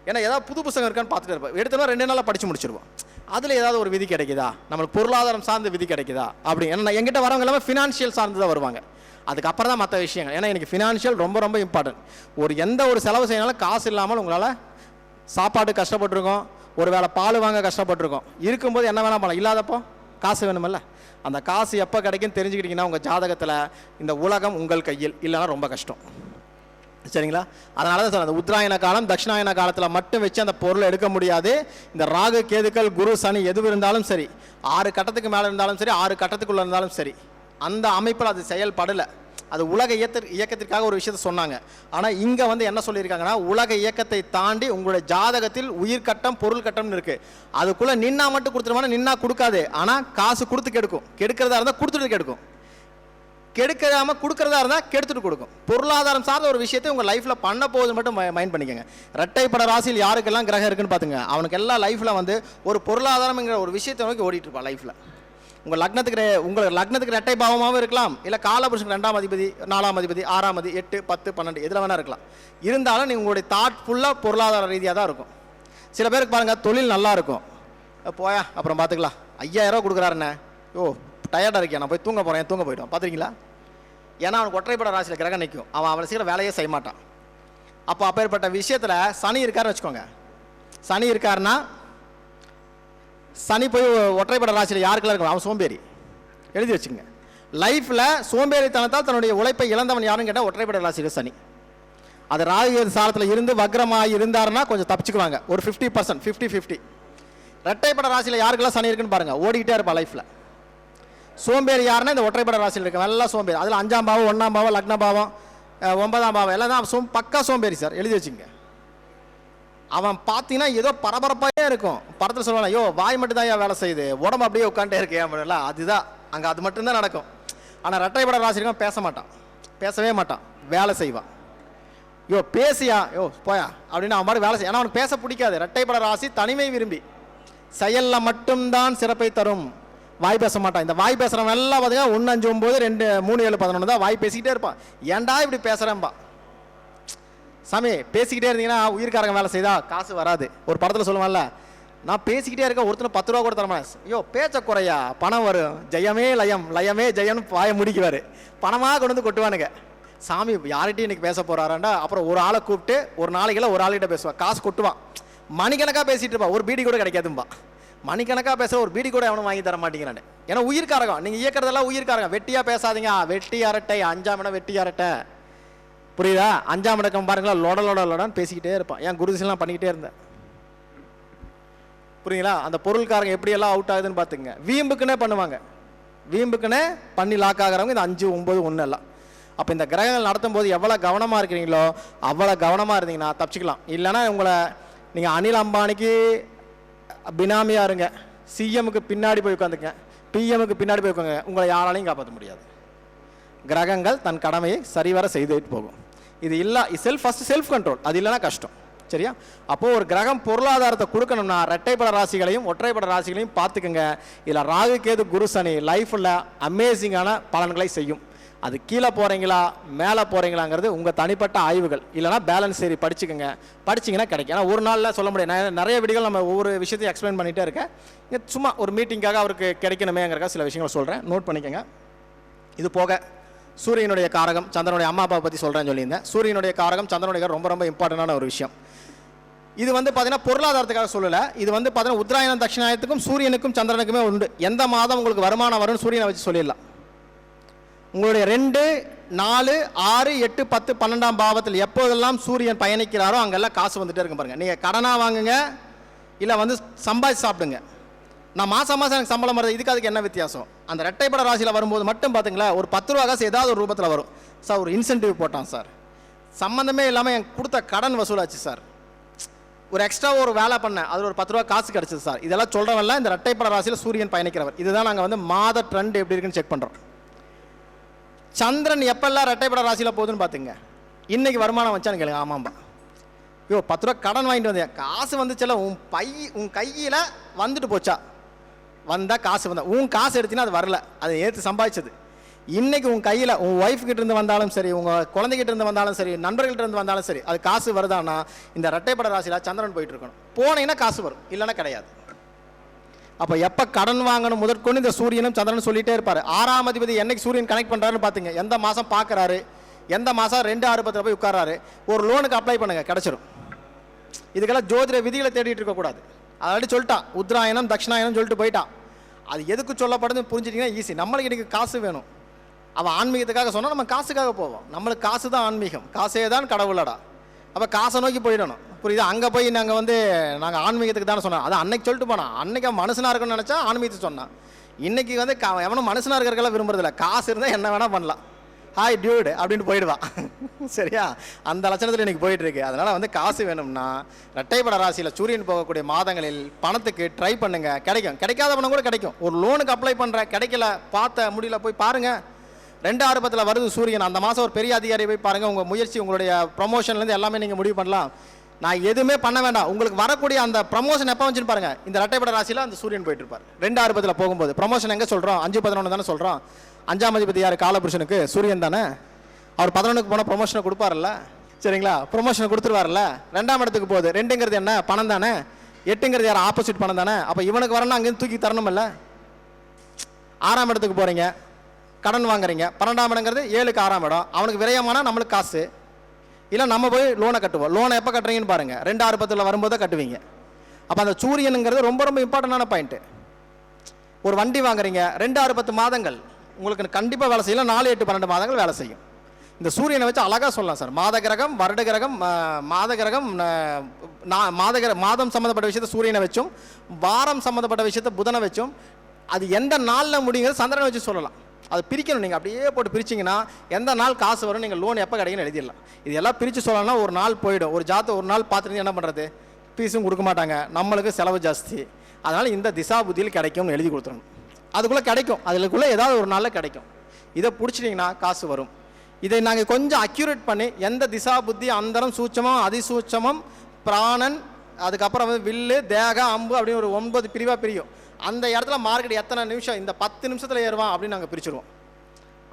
ஏன்னா ஏதாவது புது புத்தகம் இருக்கான்னு பார்த்துட்டு இருப்பேன். எடுத்தோன்னா 2 நாளில் படித்து முடிச்சிருவோம். அதில் ஏதாவது ஒரு விதி கிடைக்குதா, நம்மளுக்கு பொருளாதாரம் சார்ந்த விதி கிடைக்குதா அப்படி. ஏன்னா எங்கிட்ட வரவங்க எல்லாமே ஃபினான்ஷியல் சார்ந்து தான் வருவாங்க. அதுக்கப்புறம் தான் மற்ற விஷயங்கள். ஏன்னா எனக்கு ஃபினான்ஷியல் ரொம்ப ரொம்ப இம்பார்ட்டன்ட். எந்த ஒரு செலவு செய்யனாலும் காசு இல்லாமல் உங்களால் சாப்பாடு கஷ்டப்பட்டுருக்கோம், ஒரு வேளை பால் வாங்க கஷ்டப்பட்டுருக்கோம். இருக்கும்போது என்ன வேணால் பண்ணலாம், இல்லாதப்போ காசு வேணுமில்ல. அந்த காசு எப்போ கிடைக்குன்னு தெரிஞ்சுக்கிட்டிங்கன்னா உங்கள் ஜாதகத்தில் இந்த உலகம் உங்கள் கையில், இல்லைன்னா ரொம்ப கஷ்டம். சரிங்களா? அதனால தான் சார் அந்த உத்தராயண காலம் தட்சிணாயன காலத்தில் மட்டும் வச்சு அந்த பொருளை எடுக்க முடியாது. இந்த ராகு கேதுக்கள் குரு சனி எது இருந்தாலும் சரி, 6 கட்டத்துக்கு மேலே இருந்தாலும் சரி, 6 கட்டத்துக்குள்ளே இருந்தாலும் சரி, அந்த அமைப்பில் அது செயல்படலை. அது உலக இயக்கத்திற்காக ஒரு விஷயத்தை சொன்னாங்க. ஆனால் இங்கே என்ன சொல்லியிருக்காங்கன்னா, உலக இயக்கத்தை தாண்டி உங்களுடைய ஜாதகத்தில் உயிர் கட்டம் பொருள் கட்டம்னு இருக்குது. அதுக்குள்ளே நின்னா மட்டும் கொடுத்துருவானா, நின்னா கொடுக்காது. ஆனால் காசு கொடுத்து கெடுக்கும். கெடுக்கிறதா இருந்தால் கொடுத்துட்டு கெடுக்கும், கெடுக்காமல் கொடுக்குறதா இருந்தால் கெடுத்துட்டு கொடுக்கும். பொருளாதாரம் சார்ந்த ஒரு விஷயத்தை உங்கள் லைஃப்பில் பண்ண போகுது மட்டும் மைண்ட் பண்ணிக்கோங்க. இரட்டைப்பட ராசியில் யாருக்கெல்லாம் கிரகம் இருக்குன்னு பார்த்துங்க, அவனுக்கு எல்லா லைஃப்பில் ஒரு பொருளாதாரம்ங்கிற ஒரு விஷயத்தை நோக்கி ஓடிட்டு இருப்பான் லைஃப்பில். உங்கள் லக்னத்துக்கு இரட்டை பாவமாகவும் இருக்கலாம், இல்லை காலபுருஷனுக்கு 2ஆம் அதிபதி 4ஆம் அதிபதி 6ஆம் அதிபதி 8 10 12 எதில் வேணா இருக்கலாம். இருந்தாலும் நீங்கள் உங்களுடைய தாட் ஃபுல்லாக பொருளாதார ரீதியாக தான் இருக்கும். சில பேருக்கு பாருங்கள், தொழில் நல்லா இருக்கும், போயா அப்புறம் பார்த்துக்கலாம், 5000 ரூபா கொடுக்குறாருண்ணே, ஓ டயர்டாக இருக்கியா, நான் போய் தூங்க போகிறேன், தூங்க போய்ட்டோம். பார்த்துருக்கீங்களா? ஏன்னா அவனுக்கு ஒற்றைப்பட ராசியில் கிரகம் நிற்கும், அவன் அவளை சீக்கிரம் வேலையே செய்ய மாட்டான். அப்போ அப்பேற்பட்ட விஷயத்தில் சனி இருக்காருன்னு வச்சுக்கோங்க. சனி இருக்காருன்னா, சனி போய் ஒற்றைப்பட ராசியில் யாருக்கெல்லாம் இருக்கும், அவன் சோம்பேறி. எழுதி வச்சுங்க. லைஃப்பில் சோம்பேறித்தனத்தால் தன்னுடைய உழைப்பை இழந்தவன் யாருன்னு கேட்டால் ஒற்றைப்பட ராசியில் சனி. அது ராகு சாரத்தில் இருந்து வக்ரமாக இருந்தாருன்னா கொஞ்சம் தப்பிச்சுக்குவாங்க, ஒரு 50%, 50-50. இரட்டைப்பட ராசியில் யாருக்கெல்லாம் சனி இருக்குன்னு பாருங்கள், ஓடிக்கிட்டே இருப்பா லைஃப்பில். சோம்பேறி யாருன்னா இந்த ஒற்றைப்பட ராசியில் இருக்கு, நல்லா சோம்பேறி. அதில் 5ஆம் பாவம் 1ஆம் பாவம் லக்ன பாவம் 9ஆம் பாவம் எல்லாம் தான் பக்கா சோம்பேறி சார். எழுதி வச்சுங்க. அவன் பார்த்தீங்கன்னா ஏதோ பரபரப்பாகவே இருக்கும். படத்தில் சொல்லுவாங்க, ஐயோ வாய் மட்டும் தான் வேலை செய்யுது, உடம்பு அப்படியே உட்காந்துட்டே இருக்கேன் அப்படின்னா, அதுதான் அங்கே அது மட்டும்தான் நடக்கும். ஆனால் இரட்டைப்பட ராசிக்கும் பேச மாட்டான், பேசவே மாட்டான், வேலை செய்வான். யோ பேசியா, யோ போயா அப்படின்னு அவன் மாதிரி வேலை செய்ய. ஏன்னா அவனுக்கு பேச பிடிக்காது. இரட்டைப்பட ராசி தனிமை விரும்பி, செயலில் மட்டும்தான் சிறப்பை தரும், வாய் பேச மாட்டான். இந்த வாய் பேசுகிறவன் எல்லாம் பார்த்தீங்கன்னா 1 5 9 2 3 7 11 தான் வாய் பேசிக்கிட்டே இருப்பான். ஏன்டா இப்படி பேசுகிறேன்பா சாமி. பேசிக்கிட்டே இருந்தீங்கன்னா உயிர்காரங்க வேலை செய்தா காசு வராது. ஒரு படத்தில் சொல்லுவான்ல, நான் பேசிக்கிட்டே இருக்கேன், ஒருத்தனை 10 ரூபா கூட தரமாட்டேன். ஐயோ பேச்ச குறையா, பணம் வரும், ஜெயமே லயம் லயமே ஜெயம்னு வாயை முடிக்குவார், பணமாக கொண்டு வந்து கொட்டுவானுங்க. சாமி யார்கிட்டையும் இன்னைக்கு பேச போகிறாராண்டா, அப்புறம் ஒரு ஆளை கூப்பிட்டு ஒரு நாளைக்கெல்லாம் ஒரு ஆளுகிட்ட பேசுவான், காசு கொட்டுவான், மணிக்கணக்காக பேசிகிட்டு இருப்பான், ஒரு பீடி கூட கிடைக்காதும்பா. மணிக்கணக்காக பேசுகிற ஒரு பீடி கூட அவனும் வாங்கி தர மாட்டேங்கிறானே. ஏன்னா உயிர்காரகம், நீங்கள் இயக்கிறதெல்லாம் உயிர்காரகம். வெட்டியாக பேசாதீங்க, வெட்டி அரட்டை, 5ஆம் இடம் வெட்டி அரட்டை, புரியுதா? 5ஆம் இடக்கம் பாருங்களா, லொடன்னு பேசிக்கிட்டே இருப்பான். என் குருதிசெல்லாம் பண்ணிக்கிட்டே இருந்தேன், புரியுங்களா? அந்த பொருள்காரங்க எப்படியெல்லாம் அவுட் ஆகுதுன்னு பார்த்துங்க. வீம்புக்குன்னே பண்ணுவாங்க, வீம்புக்குன்னே பண்ணி லாக் ஆகிறவங்க இந்த 5, 9, 1 எல்லாம். அப்போ இந்த கிரகங்கள் நடத்தும் போது எவ்வளோ கவனமாக இருக்கிறீங்களோ அவ்வளோ கவனமாக இருந்தீங்கன்னா தப்பிச்சுக்கலாம். இல்லைன்னா உங்களை நீங்கள் அனில் அம்பானிக்கு பினாமியாக இருங்க, சிஎம்முக்கு பின்னாடி போய் உட்காந்துங்க, பிஎம்முக்கு பின்னாடி போய் உட்காங்க, உங்களை யாராலையும் காப்பாற்ற முடியாது. கிரகங்கள் தன் கடமையை சரிவர செய்துட்டு போகும். இது இல்லை, ஃபர்ஸ்ட் செல்ஃப் கண்ட்ரோல், அது இல்லைன்னா கஷ்டம். சரியா? அப்போது ஒரு கிரகம் பொருளாதாரத்தை கொடுக்கணும்னா இரட்டைப்பட ராசிகளையும் ஒற்றைப்பட ராசிகளையும் பார்த்துக்குங்க. இதில் ராகு கேது குரு சனி லைஃப்பில் அமேசிங்கான பலன்களை செய்யும். அது கீழே போகிறீங்களா மேலே போகிறீங்களாங்கிறது உங்கள் தனிப்பட்ட ஆய்வுகள், இல்லைனா பேலன்ஸ் சரி படிச்சுக்கோங்க, படிச்சிங்கன்னா கிடைக்கும். ஏன்னா ஒரு நாளில் சொல்ல முடியாது. நிறைய வீடியோகள் நம்ம ஒவ்வொரு விஷயத்தையும் எக்ஸ்பிளைன் பண்ணிகிட்டே இருக்கேன். சும்மா ஒரு மீட்டிங்காக அவருக்கு கிடைக்கணுமேங்கிறக்கா சில விஷயங்கள் சொல்கிறேன், நோட் பண்ணிக்கோங்க. இது போக சூரியனுடைய காரகம், சந்திரனுடைய அம்மா அப்பாவை பற்றி சொல்கிறேன்னு சொல்லியிருந்தேன். சூரியனுடைய காரகம், சந்திரனுடைய ரொம்ப ரொம்ப இம்பார்ட்டண்டான ஒரு விஷயம். இது பார்த்தீங்கன்னா பொருளாதாரத்துக்காக சொல்லலை. இது பார்த்தீங்கன்னா உத்தராயணம் தட்சிணாயத்துக்கும் சூரியனுக்கும் சந்திரனுக்குமே உண்டு. எந்த மாதம் உங்களுக்கு வருமானம் வரும்னு சூரியனை வச்சு சொல்லிடலாம். உங்களுடைய 2, 4, 6, 8, 10, 12ஆம் பாவத்தில் எப்போதெல்லாம் சூரியன் பயணிக்கிறாரோ அங்கெல்லாம் காசு வந்துட்டே இருக்கும் பாருங்கள். நீங்கள் கடனாக வாங்குங்க, இல்லை சம்பாதிச்சு சாப்பிடுங்க. நான் மாதம் எனக்கு சம்பளம் வருது, அதுக்கு என்ன வித்தியாசம்? அந்த இரட்டைப்பட ராசியில் வரும்போது மட்டும் பார்த்துங்களா, ஒரு 10 ரூபா காசு ஏதாவது ஒரு ரூபத்தில் வரும். சார் ஒரு இன்சென்டிவ் போட்டான் சார், சம்மந்தமே இல்லாமல் எனக்கு கொடுத்த கடன் வசூலாச்சு சார், ஒரு எக்ஸ்ட்ரா ஒரு வேலை பண்ணேன், அதில் ஒரு 10 ரூபா காசு கிடச்சிது சார். இதெல்லாம் சொல்கிறவெல்லாம் இந்த இரட்டைப்பட ராசியில் சூரியன் பயணிக்கிறவர். இதுதான் நாங்கள் மாத ட்ரெண்ட் எப்படி இருக்குன்னு செக் பண்ணுறோம். சந்திரன் எப்பெல்லாம் இரட்டைப்பட ராசியில் போகுதுன்னு பார்த்துங்க. இன்றைக்கி வருமானம் வச்சான்னு கேளுங்க, ஆமாம்பா, 10 ரூபா கடன் வாங்கிட்டு வந்தேன், காசு வந்துச்சுல, உன் கையில் வந்துட்டு போச்சா, வந்தால் காசு வந்தால், உன் காசு எடுத்தீங்கன்னா அது வரல, அது ஏற்று சம்பாதிச்சது. இன்றைக்கி உன் கையில் உன் ஒய்ஃப் கிட்ட இருந்து வந்தாலும் சரி, உங்கள் குழந்தைகிட்ட இருந்து வந்தாலும் சரி, நண்பர்கள்ட்ட இருந்து வந்தாலும் சரி, அது காசு வருதான்னா இந்த இரட்டைப்பட ராசியில் சந்திரன் போயிட்டு இருக்கணும். போனீங்கன்னா காசு வரும், இல்லைன்னா கிடையாது. அப்போ எப்போ கடன் வாங்கணும் முதற்கொண்டு இந்த சூரியனும் சந்திரனும் சொல்லிகிட்டே இருப்பார். 6ஆம் அதிபதி என்னைக்கு சூரியன் கனெக்ட் பண்ணுறாருன்னு பார்த்துங்க. எந்த மாதம் பார்க்குறாரு, எந்த மாதம் 2, 6, 10 போய் உட்காராரு. ஒரு லோனுக்கு அப்ளை பண்ணுங்கள், கிடச்சிரும். இதுக்கெல்லாம் ஜோதிட விதிகளை தேடிட்டு இருக்கக்கூடாது. அதாட்டி சொல்லிட்டான், உத்தராயணம் தட்சிணாயணம் சொல்லிட்டு போயிட்டான். அது எதுக்கு சொல்லப்படுதுன்னு புரிஞ்சிட்டிங்கன்னா ஈஸி. நம்மளுக்கு இன்றைக்கி காசு வேணும், அவன் ஆன்மீகத்துக்காக சொன்னால் நம்ம காசுக்காக போவோம். நம்மளுக்கு காசு தான் ஆன்மீகம், காசே தான் கடவுளடா. அப்போ காசை நோக்கி போயிடணும், புரியுதா? அங்கே போய் நாங்கள் ஆன்மீகத்துக்கு தானே சொன்னோம். அது அன்னைக்கு சொல்லிட்டு போனான். அன்னைக்கு அவன் மனுஷனாக இருக்கணும்னு நினச்சா ஆன்மீகத்துக்கு சொன்னான். இன்றைக்கி எவனும் மனுஷனாக இருக்கிறக்கெல்லாம் விரும்புறதில்ல. காசு இருந்தால் என்ன வேணால் பண்ணலாம், ஹாய் டியூடு அப்படின்ட்டு போயிடுவான். சரியா? அந்த லட்சணத்தில் இன்றைக்கி போயிட்டுருக்கு. அதனால் காசு வேணும்னா இரட்டைப்பட ராசியில் சூரியன் போகக்கூடிய மாதங்களில் பணத்துக்கு ட்ரை பண்ணுங்கள், கிடைக்கும். கிடைக்காத பணம் கூட கிடைக்கும். ஒரு லோனுக்கு அப்ளை பண்ணுற, கிடைக்கல, பார்த்த முடியல, போய் பாருங்கள். 2, 6, 10 வருது சூரியன். அந்த மாதம் ஒரு பெரிய அதிகாரி போய் பாருங்கள். உங்கள் முயற்சி, உங்களுடைய ப்ரொமோஷன்லேருந்து எல்லாமே நீங்கள் முடிவு பண்ணலாம். நான் எதுவுமே பண்ண வேண்டாம். உங்களுக்கு வரக்கூடிய அந்த ப்ரமோஷன் எப்போ வந்துச்சுன்னு பாருங்கள். இந்த இரட்டைப்பட ராசியில் அந்த சூரியன் போயிட்டு இருப்பார். 2, 6, 10 போகும்போது ப்ரமோஷன் எங்கே சொல்கிறோம்? 5, 11 தானே சொல்கிறோம். 5ஆம் அதிபதி யார்? காலபுருஷனுக்கு சூரியன் தானே. அவர் 11க்கு போனால் ப்ரொமோஷனை கொடுப்பார்ல, சரிங்களா? ப்ரொமோஷனை கொடுத்துருவார்ல. 2ஆம் இடத்துக்கு போகுது. 2ங்கிறது என்ன? பணம் தானே. 8ங்கிறது யார்? ஆப்போசிட் பணம் தானே. அப்போ இவனுக்கு வரணும், அங்கேருந்து தூக்கி தரணும் இல்லை. 6ஆம் இடத்துக்கு போகிறீங்க, கடன் வாங்குறீங்க. 12ஆம் இடங்கிறது 7க்கு 6ஆம் இடம். அவனுக்கு விரயமானால் நம்மளுக்கு காசு இல்லை, நம்ம போய் லோனை கட்டுவோம். லோனை எப்போ கட்டுறீங்கன்னு பாருங்கள், 2, 6, 10 வரும்போது தான் கட்டுவீங்க. அப்போ அந்த சூரியனுங்கிறது ரொம்ப ரொம்ப இம்பார்ட்டண்டான பாயிண்ட்டு. ஒரு வண்டி வாங்குறீங்க, 2, 6, 10 மாதங்கள் உங்களுக்கு கண்டிப்பாக வேலை செய்யலாம். 4, 8, 12 மாதங்கள் வேலை செய்யும். இந்த சூரியனை வச்சு அழகாக சொல்லலாம் சார். மாத கிரகம், வருட கிரகம், மாத கிரகம், மாதம் சம்மந்தப்பட்ட விஷயத்தை சூரியனை வச்சும், வாரம் சம்மந்தப்பட்ட விஷயத்தை புதனை வச்சும், அது எந்த நாளில் முடியுங்கிறது சந்திரனை வச்சு சொல்லலாம். அது பிரிக்கணும். நீங்கள் அப்படியே போட்டு பிரிச்சிங்கன்னா எந்த நாள் காசு வரும், நீங்கள் லோன் எப்போ கிடைக்குன்னு எழுதிடலாம். இது எல்லாம் பிரித்து சொல்லணும்னா ஒரு நாள் போயிடும். ஒரு ஜாத்தை ஒரு நாள் பார்த்துட்டு என்ன பண்ணுறது? ஃபீஸும் கொடுக்க மாட்டாங்க, நம்மளுக்கு செலவு ஜாஸ்தி. அதனால் இந்த திசா புத்தியில் கிடைக்கும்னு எழுதி கொடுத்துடணும். அதுக்குள்ளே கிடைக்கும், அதுக்குள்ளே ஏதாவது ஒரு நாளில் கிடைக்கும். இதை பிடிச்சிட்டிங்கன்னா காசு வரும். இதை நாங்கள் கொஞ்சம் அக்யூரேட் பண்ணி எந்த திசா புத்தி, அந்தரம், சூட்சமம், அதிசூட்சமம், பிராணன், அதுக்கப்புறம் வில்லு, தேக, அம்பு அப்படின்னு ஒரு 9 பிரிவாக பிரியும். அந்த இடத்துல மார்க்கெட் எத்தனை நிமிஷம், இந்த 10 நிமிஷத்தில் ஏறுவான் அப்படின்னு நாங்கள் பிரிச்சுருவோம்.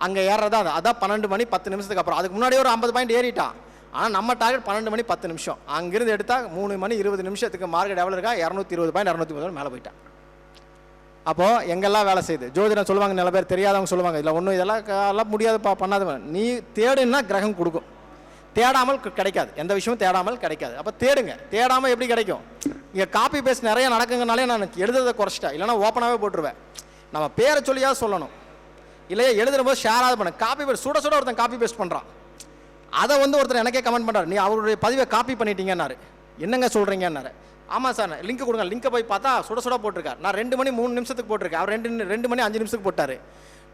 அங்கே ஏறுறதா அதான் 12 மணி 10 நிமிஷத்துக்கு அப்புறம். அதுக்கு முன்னாடி ஒரு 50 பாயிண்ட் ஏறிட்டான். ஆனால் நம்ம டார்கெட் 12 மணி 10 நிமிஷம். அங்கேருந்து எடுத்தால் 3 மணி 20 நிமிஷத்துக்கு மார்க்கெட் எவ்வளோ இருக்கா? 220 பாயிண்ட் 230 மேலே போயிட்டான். அப்போது எங்கெல்லாம் வேலை செய்யுது ஜோதிடம் சொல்லுவாங்க, நல்ல பேர் தெரியாதவங்க சொல்லுவாங்க, இல்லை ஒன்றும் இதெல்லாம் முடியாதுப்பா பண்ணாத. நீ தேடுன்னா கிரகம் கொடுக்கும், தேடாமல் கிடைக்காது, எந்த விஷயமும் தேடாமல் கிடைக்காது. அப்போ தேடுங்க, தேடாமல் எப்படி கிடைக்கும்? இங்கே காப்பி பேஸ்ட் நிறைய நடக்குங்கனாலே நான் எழுதுறதை குறைச்சிட்டேன், இல்லைனா ஓப்பனாகவே போட்டுருவேன். நம்ம பேரை சொல்லியாவது சொல்லணும், இல்லையா எழுதுகிற போது ஷேராவது பண்ண. காப்பி பேஸ்ட் சுட சுட ஒருத்தன் காப்பி பேஸ்ட் பண்ணுறான், அதை ஒருத்தர் எனக்கே கமெண்ட் பண்ணுறாரு, நீ அவருடைய பதிவை காப்பி பண்ணிட்டீங்கன்னாரு. என்னங்க சொல்கிறீங்கன்னாரு. ஆமாம் சார், லிங்க் கொடுங்க. லிங்கை போய் பார்த்தா சுட சுட போட்டிருக்கார். நான் 2 மணி 3 நிமிஷத்துக்கு போட்டிருக்கேன், அவர் 2 மணி 5 நிமிஷத்துக்கு போட்டார்.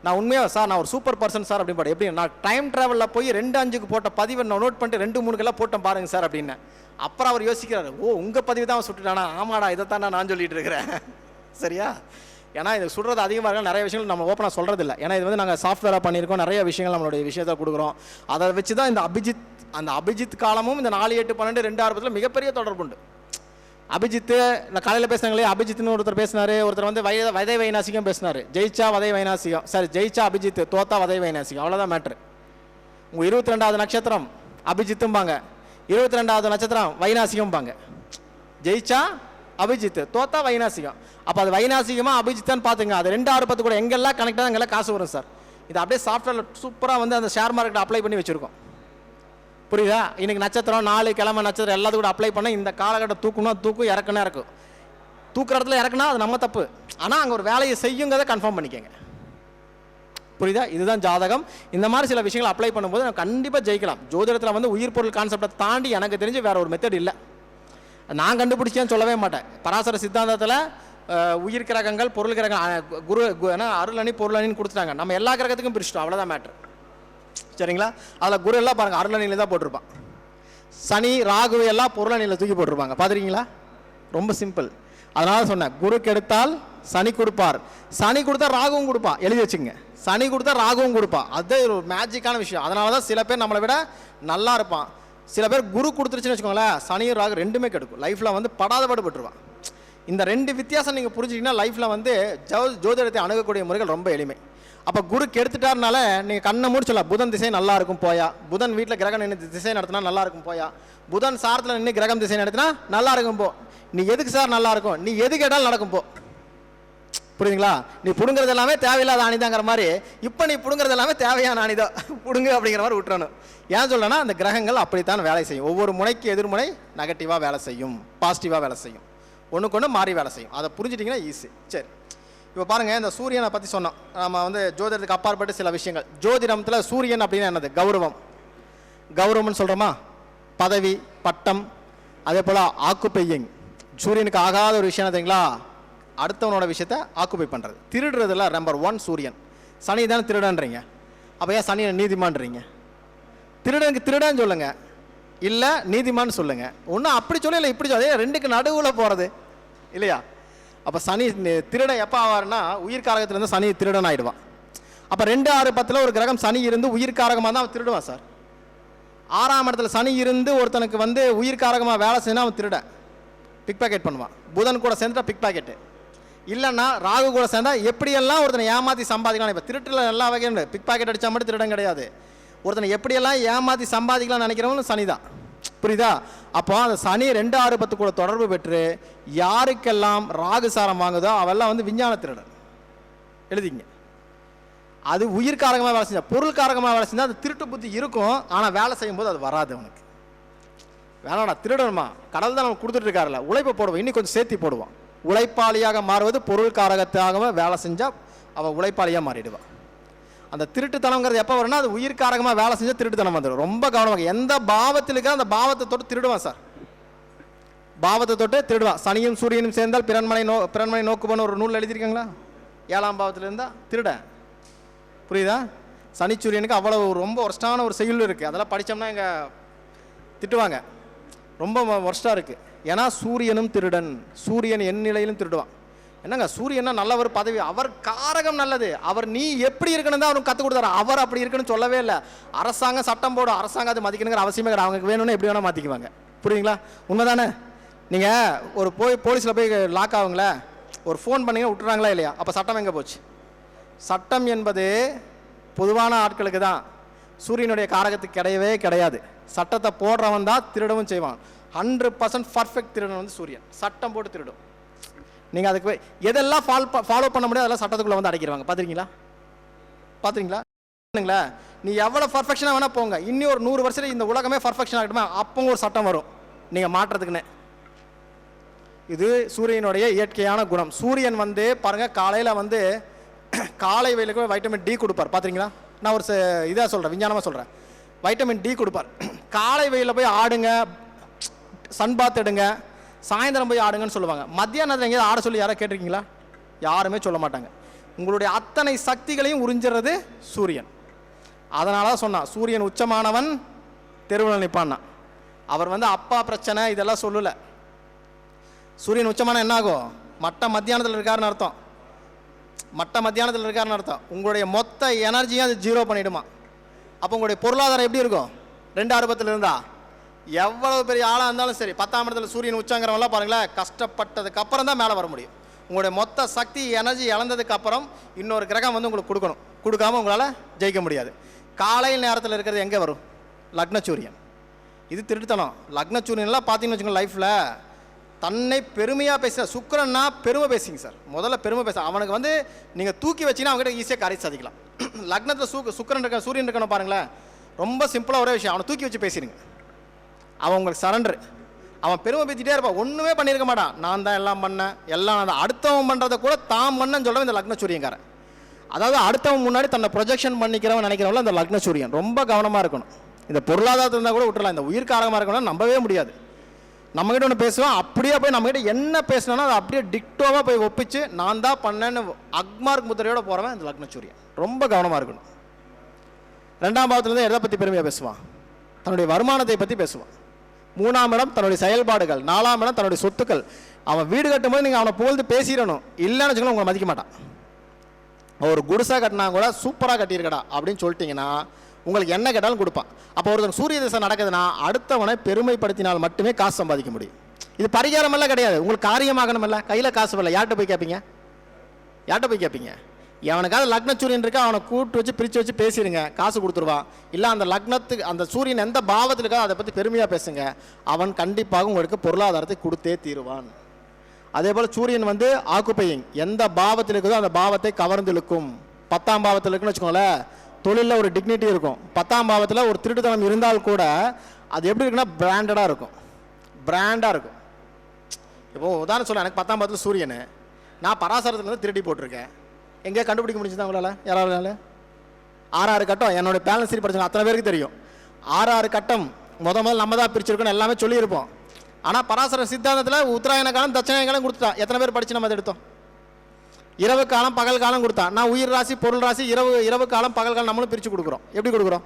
நான் உண்மையாக சார் நான் ஒரு சூப்பர் பர்சன் சார் அப்படின்னு எப்படி நான் டைம் ட்ராவலில் போய் 2:05 போட்ட பதிவை நான் நோட் பண்ணிட்டு 2:03 போட்டேன் பாருங்க சார் அப்படின்னு. அப்புறம் அவர் யோசிக்கிறாரு, ஓ உங்கள் பதிவு தான் அவன் சுட்டுட்டானா, ஆமாடா இதைத்தான் நான் சொல்லிட்டு இருக்கிறேன். சரியா? ஏன்னா இது சுடுறது அதிகமாக இருக்க நிறைய விஷயங்கள் நம்ம ஓப்பனாக சொல்கிறது இல்லை. ஏன்னா இது நாங்கள் சாஃப்ட்வேராக பண்ணியிருக்கோம், நிறைய விஷயங்கள் நம்மளுடைய விஷயத்தை கொடுக்குறோம். அதை வச்சு தான் இந்த அபிஜித் காலமும் இந்த 4, 8, 12, 2, 6 மிகப்பெரிய தொடர்பு உண்டு. அபிஜித்து நான் காலையில் பேசினாங்களே, அபிஜித்னு ஒருத்தர் பேசினார், ஒருத்தர் வந்து வதை வைநாசிகம் பேசினார். ஜெயிச்சா வதை வைநாசிகம், சரி ஜெயிச்சா அபிஜித், தோத்தா வதை வைநாசிகம், அவ்வளோதான் மேட்ரு. உங்கள் 22வது நட்சத்திரம் அபிஜித்தும்பாங்க, 22வது நட்சத்திரம் வைநாசிகம்பாங்க. ஜெயிச்சா அபிஜித், தோத்தா வைநாசிகம். அப்போ அது வைநாசிகமாக அபிஜித்தான்னு பார்த்துங்க. அது 2, 6, 10 கூட எங்கெல்லாம் கனெக்டாக அங்கெல்லாம் காசு வரும் சார். இது அப்படியே சாஃப்ட்வேரில் சூப்பராக வந்து அந்த ஷேர் மார்க்கெட் அப்ளை பண்ணி வச்சுருக்கோம். புரியுதா? இன்றைக்கி நட்சத்திரம் 4 கிழமை நட்சத்திரம் எல்லாத்துக்கும் கூட அப்ளை பண்ண இந்த காலகட்டம் தூக்குனா தூக்கும், இறக்குனா இறக்கும். தூக்குற இடத்துல இறக்குனா அது நம்ம தப்பு, ஆனால் அங்கே ஒரு வேலையை செய்யுங்கிறத கன்ஃபார்ம் பண்ணிக்கங்க. புரியுதா? இதுதான் ஜாதகம். இந்த மாதிரி சில விஷயங்களை அப்ளை பண்ணும்போது நம்ம கண்டிப்பாக ஜெயிக்கலாம். ஜோதிடத்தில் வந்து உயிர் பொருள் கான்செப்டை தாண்டி எனக்கு தெரிஞ்சு வேற ஒரு மெத்தட் இல்லை. நான் கண்டுபிடிச்சேன்னு சொல்லவே மாட்டேன். பராசர சித்தாந்தத்தில் உயிர் கிரகங்கள் பொருள் கிரகங்கள் குரு அருள் அணி பொருள் அணின்னு கொடுத்துட்டாங்க. நம்ம எல்லா கிரகத்துக்கும் பிரிச்சிட்டோம், அவ்வளோதான் மேட்ரு. சரிங்களா? அதில் குரு எல்லாம் பாருங்கள் அருள் அணியில் தான் போட்டிருப்பான். சனி ராகு எல்லாம் பொருள் அணியில் தூக்கி போட்டிருப்பாங்க, பார்த்துருக்கீங்களா? ரொம்ப சிம்பிள். அதனால சொன்னேன், குரு கெடுத்தால் சனி கொடுப்பார், சனி கொடுத்தா ராகுவும் கொடுப்பான். எழுதி வச்சுங்க, சனி கொடுத்தா ராகுவும் கொடுப்பான். அது ஒரு மேஜிக்கான விஷயம். அதனால தான் சில பேர் நம்மளை விட நல்லா இருப்பான். சில பேர் குரு கொடுத்துருச்சுன்னு வச்சுக்கோங்களேன், சனியும் ராகு ரெண்டுமே கெடுக்கும். லைஃப்பில் வந்து படாத பாடுபட்டுருவான். இந்த 2 வித்தியாசம் நீங்கள் புரிஞ்சிட்டிங்கன்னா லைஃப்பில் வந்து ஜோதிடத்தை அணுகக்கூடிய முறைகள் ரொம்ப எளிமை. அப்போ குரு கெடுத்துட்டாருனால நீங்கள் கண்ணை முடிச்சலாம், புதன் திசை நல்லா இருக்கும் போயா, புதன் வீட்டில் கிரகம் நின்று திசை நடத்தினா நல்லா இருக்கும் போயா, புதன் சாரத்தில் நின்று கிரகம் திசை நடத்தினா நல்லா இருக்கும் போ. நீ எதுக்கு சார் நல்லா இருக்கும், நீ எது கேட்டாலும் நடக்கும் போ. புரியுதுங்களா? நீ பிடுங்கிறது எல்லாமே தேவையில்லாத அணிதாங்கிற மாதிரி இப்போ நீ பிடுங்கிறது எல்லாமே தேவையான அணிதான் பிடுங்கு அப்படிங்கிற மாதிரி விட்டுறணும். ஏன் சொல்கிறேன்னா அந்த கிரகங்கள் அப்படித்தான் வேலை செய்யும். ஒவ்வொரு முனைக்கு எதிர்முனை நெகட்டிவாக வேலை செய்யும், பாசிட்டிவாக வேலை செய்யும், ஒன்றுக்கு ஒன்று மாறி வேலை செய்யும். அதை புரிஞ்சிட்டிங்கன்னா ஈஸி. சரி, இப்போ பாருங்கள், இந்த சூரியனை பற்றி சொன்னோம். நம்ம வந்து ஜோதிடத்துக்கு அப்பாற்பட்டு சில விஷயங்கள். ஜோதிடத்தில் சூரியன் அப்படின்னா என்னது? கௌரவம். கௌரவம்னு சொல்கிறோமா? பதவி, பட்டம், அதே போல் ஆக்குப்பையிங். சூரியனுக்கு ஆகாத ஒரு விஷயம் தெரியுங்களா? அடுத்தவனோட விஷயத்தை ஆக்குப்பை பண்ணுறது. திருடுறதுல நம்பர் 1 சூரியன். சனி தானே திருடன்றீங்க, அப்போ ஏன் சனியை நீதிமான்றீங்க? திருடனுக்கு திருடன்னு சொல்லுங்கள், இல்லை நீதிமான்னு சொல்லுங்கள். ஒன்றும் அப்படி சொல்ல இல்லை இப்படி சொல்ல, ரெண்டுக்கு நடுவில் போகிறது இல்லையா? அப்போ சனி திருடன் எப்போ ஆவார்னா உயிர்காரகத்திலேருந்து சனி திருடன் ஆகிடுவான். அப்போ 2, 6, 10 ஒரு கிரகம் சனி இருந்து உயிர்காரகமாக தான் அவன் திருடுவான் சார். 6ஆம் இடத்துல சனி இருந்து ஒருத்தனுக்கு வந்து உயிர்காரகமாக வேலை செய்யணும், அவன் திருடன் பிக் பாக்கெட் பண்ணுவான். புதன் கூட சேர்ந்துட்டா பிக் பாக்கெட்டு, இல்லைன்னா ராகு கூட சேர்ந்தா எப்படியெல்லாம் ஒருத்தனை ஏமாற்றி சம்பாதிக்கலாம். இப்போ திருட்டில் எல்லா வகையும் பிக் பாக்கெட் அடித்தா மட்டும் திருடன் கிடையாது. ஒருத்தனை எப்படியெல்லாம் ஏமாற்றி சம்பாதிக்கலாம்னு நினைக்கிறவங்களும் சனி தான். புரியுதா? அப்போ அந்த சனி 2, 6, 10 கூட தொடர்பு பெற்று யாருக்கெல்லாம் ராகு சாரம் வாங்குதோ அவெல்லாம் வந்து விஞ்ஞான திருடன். எழுதிங்க. அது உயிர்காரகமாக வேலை செஞ்சா, பொருள் காரகமாக வேலை செஞ்சால் அது திருட்டு புத்தி இருக்கும், ஆனால் வேலை செய்யும்போது அது வராது. அவனுக்கு வேணாடா திருடணுமா, கடல் தான் நம்ம கொடுத்துட்டு இருக்காருல்ல, உழைப்பை போடுவோம், இன்னும் கொஞ்சம் சேர்த்தி போடுவான். உழைப்பாளியாக மாறுவது பொருள் காரகத்தாகவே வேலை செஞ்சால் அவள் உழைப்பாளியாக மாறிடுவான். அந்த திருட்டுத்தனங்கிறது எப்போ வரும்னா அது உயிர்காரகமாக வேலை செஞ்சால் திருட்டுத்தனம் வந்துடும். ரொம்ப கவனமாக எந்த பாவத்தில் இருக்கிற அந்த பாவத்தை தொட்டு திருடுவான் சார். பாவத்தை தொட்டு திருடுவான். சனியும் சூரியனும் சேர்ந்தால் பிறன்மனை நோக்குபன்னு ஒரு நூல் எழுதியிருக்காங்களா? 7ஆம் பாவத்தில் இருந்தால் திருட. புரியுதா? சனி சூரியனுக்கு அவ்வளோ ரொம்ப ஒர்ஸ்டான ஒரு செயல் இருக்குது. அதெல்லாம் படித்தோம்னா இங்கே திட்டுவாங்க, ரொம்ப ஒர்ஸ்டாக இருக்குது. ஏன்னா சூரியனும் திருடன், சூரியன் என் நிலையிலும் திருடுவான். என்னங்க சூரியன்னா நல்லவர், பதவி, அவர் காரகம் நல்லது, அவர் நீ எப்படி இருக்கணும் தான் அவனுக்கு கற்றுக் கொடுத்தாரு. அவர் அப்படி இருக்குன்னு சொல்லவே இல்லை. அரசாங்கம் சட்டம் போடும், அரசாங்கம் அது மதிக்கணுங்கிற அவசியமே கிடையாது. அவங்களுக்கு வேணும்னு எப்படி வேணால் மாற்றிக்குவாங்க. புரியுங்களா? உண்மைதானே? நீங்கள் ஒரு போலீஸில் போய் லாக் ஆகுங்களே, ஒரு ஃபோன் பண்ணிங்க விட்டுறாங்களா இல்லையா? அப்போ சட்டம் எங்கே போச்சு? சட்டம் என்பது பொதுவான ஆட்களுக்கு தான், சூரியனுடைய காரகத்துக்கு கிடையவே கிடையாது. சட்டத்தை போடுறவன் தான் திருடவும் செய்வான். 100% பர்ஃபெக்ட் திருடன் வந்து சூரியன். சட்டம் போட்டு திருடும். நீங்கள் அதுக்கு எதெல்லாம் ஃபாலோ பண்ண முடியாது அதெல்லாம் சட்டத்துக்குள்ளே வந்து அடைக்கிறவாங்க. பார்த்துறீங்களா? நீ எவ்வளோ பர்ஃபெக்ஷனாக வேணால் போங்க, இன்னும் ஒரு 100 வருஷத்துல இந்த உலகமே பர்ஃபெக்ஷன் ஆகட்டுமா, அப்போ ஒரு சட்டம் வரும் நீங்கள் மாற்றுறதுக்குன்னு. இது சூரியனுடைய இயற்கையான குணம். சூரியன் வந்து பாருங்கள், காலையில் வந்து காலை வெயிலுக்கு வைட்டமின் டி கொடுப்பார். பார்த்துறீங்களா? நான் ஒரு இதாக சொல்கிறேன், விஞ்ஞானமாக சொல்கிறேன். வைட்டமின் டி கொடுப்பார். காலை வெயிலில் போய் ஆடுங்க, சன் பாத் எடுங்க, சாயந்தரம் போய் ஆடுங்கன்னு சொல்லுவாங்க. மத்தியானத்தில் எங்கேயாவது ஆட சொல்லி யாராவது கேட்டிருக்கீங்களா? யாருமே சொல்ல மாட்டாங்க. உங்களுடைய அத்தனை சக்திகளையும் உறிஞ்சிறது சூரியன். அதனால தான் சொன்னான், சூரியன் உச்சமானவன் தெருவில் நிற்பான்னா. அவர் வந்து அப்பா பிரச்சனை இதெல்லாம் சொல்லலை. சூரியன் உச்சமான என்ன ஆகும்? மத்தியானத்தில் இருக்காருன்னு அர்த்தம். மத்தியானத்தில் இருக்காருன்னு அர்த்தம். உங்களுடைய மொத்த எனர்ஜியும் அது 0 பண்ணிவிடுமா. அப்போ உங்களுடைய பொருளாதாரம் எப்படி இருக்கும்? 2 ஆரம்பத்தில் இருந்தா எவ்வளவு பெரிய ஆளாக இருந்தாலும் சரி, 10ஆம் இடத்துல சூரியன் உச்சங்கிறவங்களாம் பாருங்களேன், கஷ்டப்பட்டதுக்கு அப்புறம் தான் மேலே வர முடியும். உங்களுடைய மொத்த சக்தி எனர்ஜி இழந்ததுக்கு அப்புறம் இன்னொரு கிரகம் வந்து உங்களுக்கு கொடுக்கணும். கொடுக்காம உங்களால் ஜெயிக்க முடியாது. காலை நேரத்தில் இருக்கிறது எங்கே வரும்? லக்னச்சூரியன். இது திருட்டுத்தனம். லக்னச்சூரியன்லாம் பார்த்தீங்கன்னு வச்சுக்கோங்க, லைஃப்பில் தன்னை பெருமையாக பேசுகிற சுக்கிரன்னா பெருமை பேசிங்க சார். முதல்ல பெருமை பேச அவனுக்கு வந்து நீங்கள் தூக்கி வச்சிங்கன்னா அவங்ககிட்ட ஈஸியாக காரியம் சாதிக்கலாம். லக்னத்தில் சுக்கிரன் இருக்க சூரியன் இருக்கணும் பாருங்களேன், ரொம்ப சிம்பிளாக ஒரே விஷயம், அவனை தூக்கி வச்சு பேசிடுங்க. அவன் உங்களுக்கு சரண்டர். அவன் பெருமை பேசிட்டே இருப்பான், ஒன்றுமே பண்ணியிருக்க மாட்டான். நான் தான் எல்லாம் பண்ணேன், எல்லாம் நான் தான். அடுத்தவன் பண்ணுறதை கூட தான் பண்ணன்னு சொல்கிறவன் இந்த லக்னச்சூரியன்காரன். அதாவது அடுத்தவன் முன்னாடி தன்னை ப்ரொஜெக்ஷன் பண்ணிக்கிறவன் நினைக்கிறவங்கள இந்த லக்னச்சூரியன். ரொம்ப கவனமாக இருக்கணும். இந்த பொருளாதாரத்தில் இருந்தால் கூட விட்டுறலாம், இந்த உயிர்காரகமாக இருக்கணும்னா நம்பவே முடியாது. நம்மகிட்ட ஒன்று பேசுவோம், அப்படியே போய் நம்மகிட்ட என்ன பேசினோன்னா அதை அப்படியே டிக்டோவாக போய் ஒப்பிச்சு நான் தான் பண்ணேன்னு அக்மார்க் முத்திரையோடு போகிறவன் இந்த லக்னச்சூரியன். ரொம்ப கவனமாக இருக்கணும். 2ஆம் பாவத்துலேருந்து எதை பற்றி பெருமையாக பேசுவான்? தன்னுடைய வருமானத்தை பற்றி பேசுவான். 3ஆம் இடம் தன்னுடைய செயல்பாடுகள், 4ஆம் இடம் தன்னுடைய சொத்துக்கள். அவன் வீடு கட்டும்போது நீங்கள் அவனை புகழ்ந்து பேசிடணும். இல்லைன்னு வச்சுக்கோங்க உங்களை மதிக்க மாட்டான். ஒரு குடிசை கட்டினா கூட சூப்பராக கட்டியிருக்கடா அப்படின்னு சொல்லிட்டீங்கன்னா உங்களுக்கு என்ன கேட்டாலும் கொடுப்பான். அப்போ ஒருத்தன் சூரிய திசை நடக்குதுன்னா அடுத்தவனை பெருமைப்படுத்தினால் மட்டுமே காசு சம்பாதிக்க முடியும். இது பரிகாரமெல்லாம் கிடையாது, உங்களுக்கு காரியமாகணுமல்ல. கையில் காசு வரல, யார்கிட்ட போய் கேட்பீங்க? எவனுக்காவது லக்னச்சூரியன் இருக்கா அவனை கூப்பிட்டு வச்சு பிரித்து வச்சு பேசிடுங்க, காசு கொடுத்துருவான். இல்லை அந்த லக்னத்துக்கு அந்த சூரியன் எந்த பாவத்தில் இருக்கா அதை பற்றி பெருமையாக பேசுங்க, அவன் கண்டிப்பாக உங்களுக்கு பொருளாதாரத்தை கொடுத்தே தீருவான். அதே போல் சூரியன் வந்து ஆக்குப்பையிங், எந்த பாவத்தில் இருக்குதோ அந்த பாவத்தை கவர்ந்து இழுக்கும். 10ஆம் பாவத்தில் இருக்குன்னு வச்சுக்கோங்களேன், தொழிலில் ஒரு டிக்னிட்டி இருக்கும். 10ஆம் பாவத்தில் ஒரு திருட்டுத்தனம் இருந்தால் கூட அது எப்படி இருக்குன்னா பிராண்டடாக இருக்கும். இப்போது உதாரணம் சொல்ல, எனக்கு 10ஆம் பாவத்தில் சூரியன், நான் பராசரத்துலேருந்து திருடி போட்டிருக்கேன். எங்கேயா கண்டுபிடிக்க முடிஞ்சுதான் உங்களால்? யாராவது 6 கட்டம் என்னோட பேலன்ஸ் சீட் படிச்சோம், அத்தனை பேருக்கு தெரியும். 6 கட்டம் முதல்ல நம்ம தான் பிரிச்சிருக்கோன்னு எல்லாமே சொல்லியிருப்போம். ஆனால் பராசர சித்தாந்தத்தில் உத்தராயண காலம் தட்சிணாயன காலம் கொடுத்தா எத்தனை பேர் படித்து நம்ம அதை எடுத்தோம்? இரவு காலம் பகல் காலம் கொடுத்தா. நான் உயிர் ராசி பொருள் ராசி இரவு காலம் பகல் காலம் நம்மளும் பிரித்து கொடுக்குறோம். எப்படி கொடுக்குறோம்?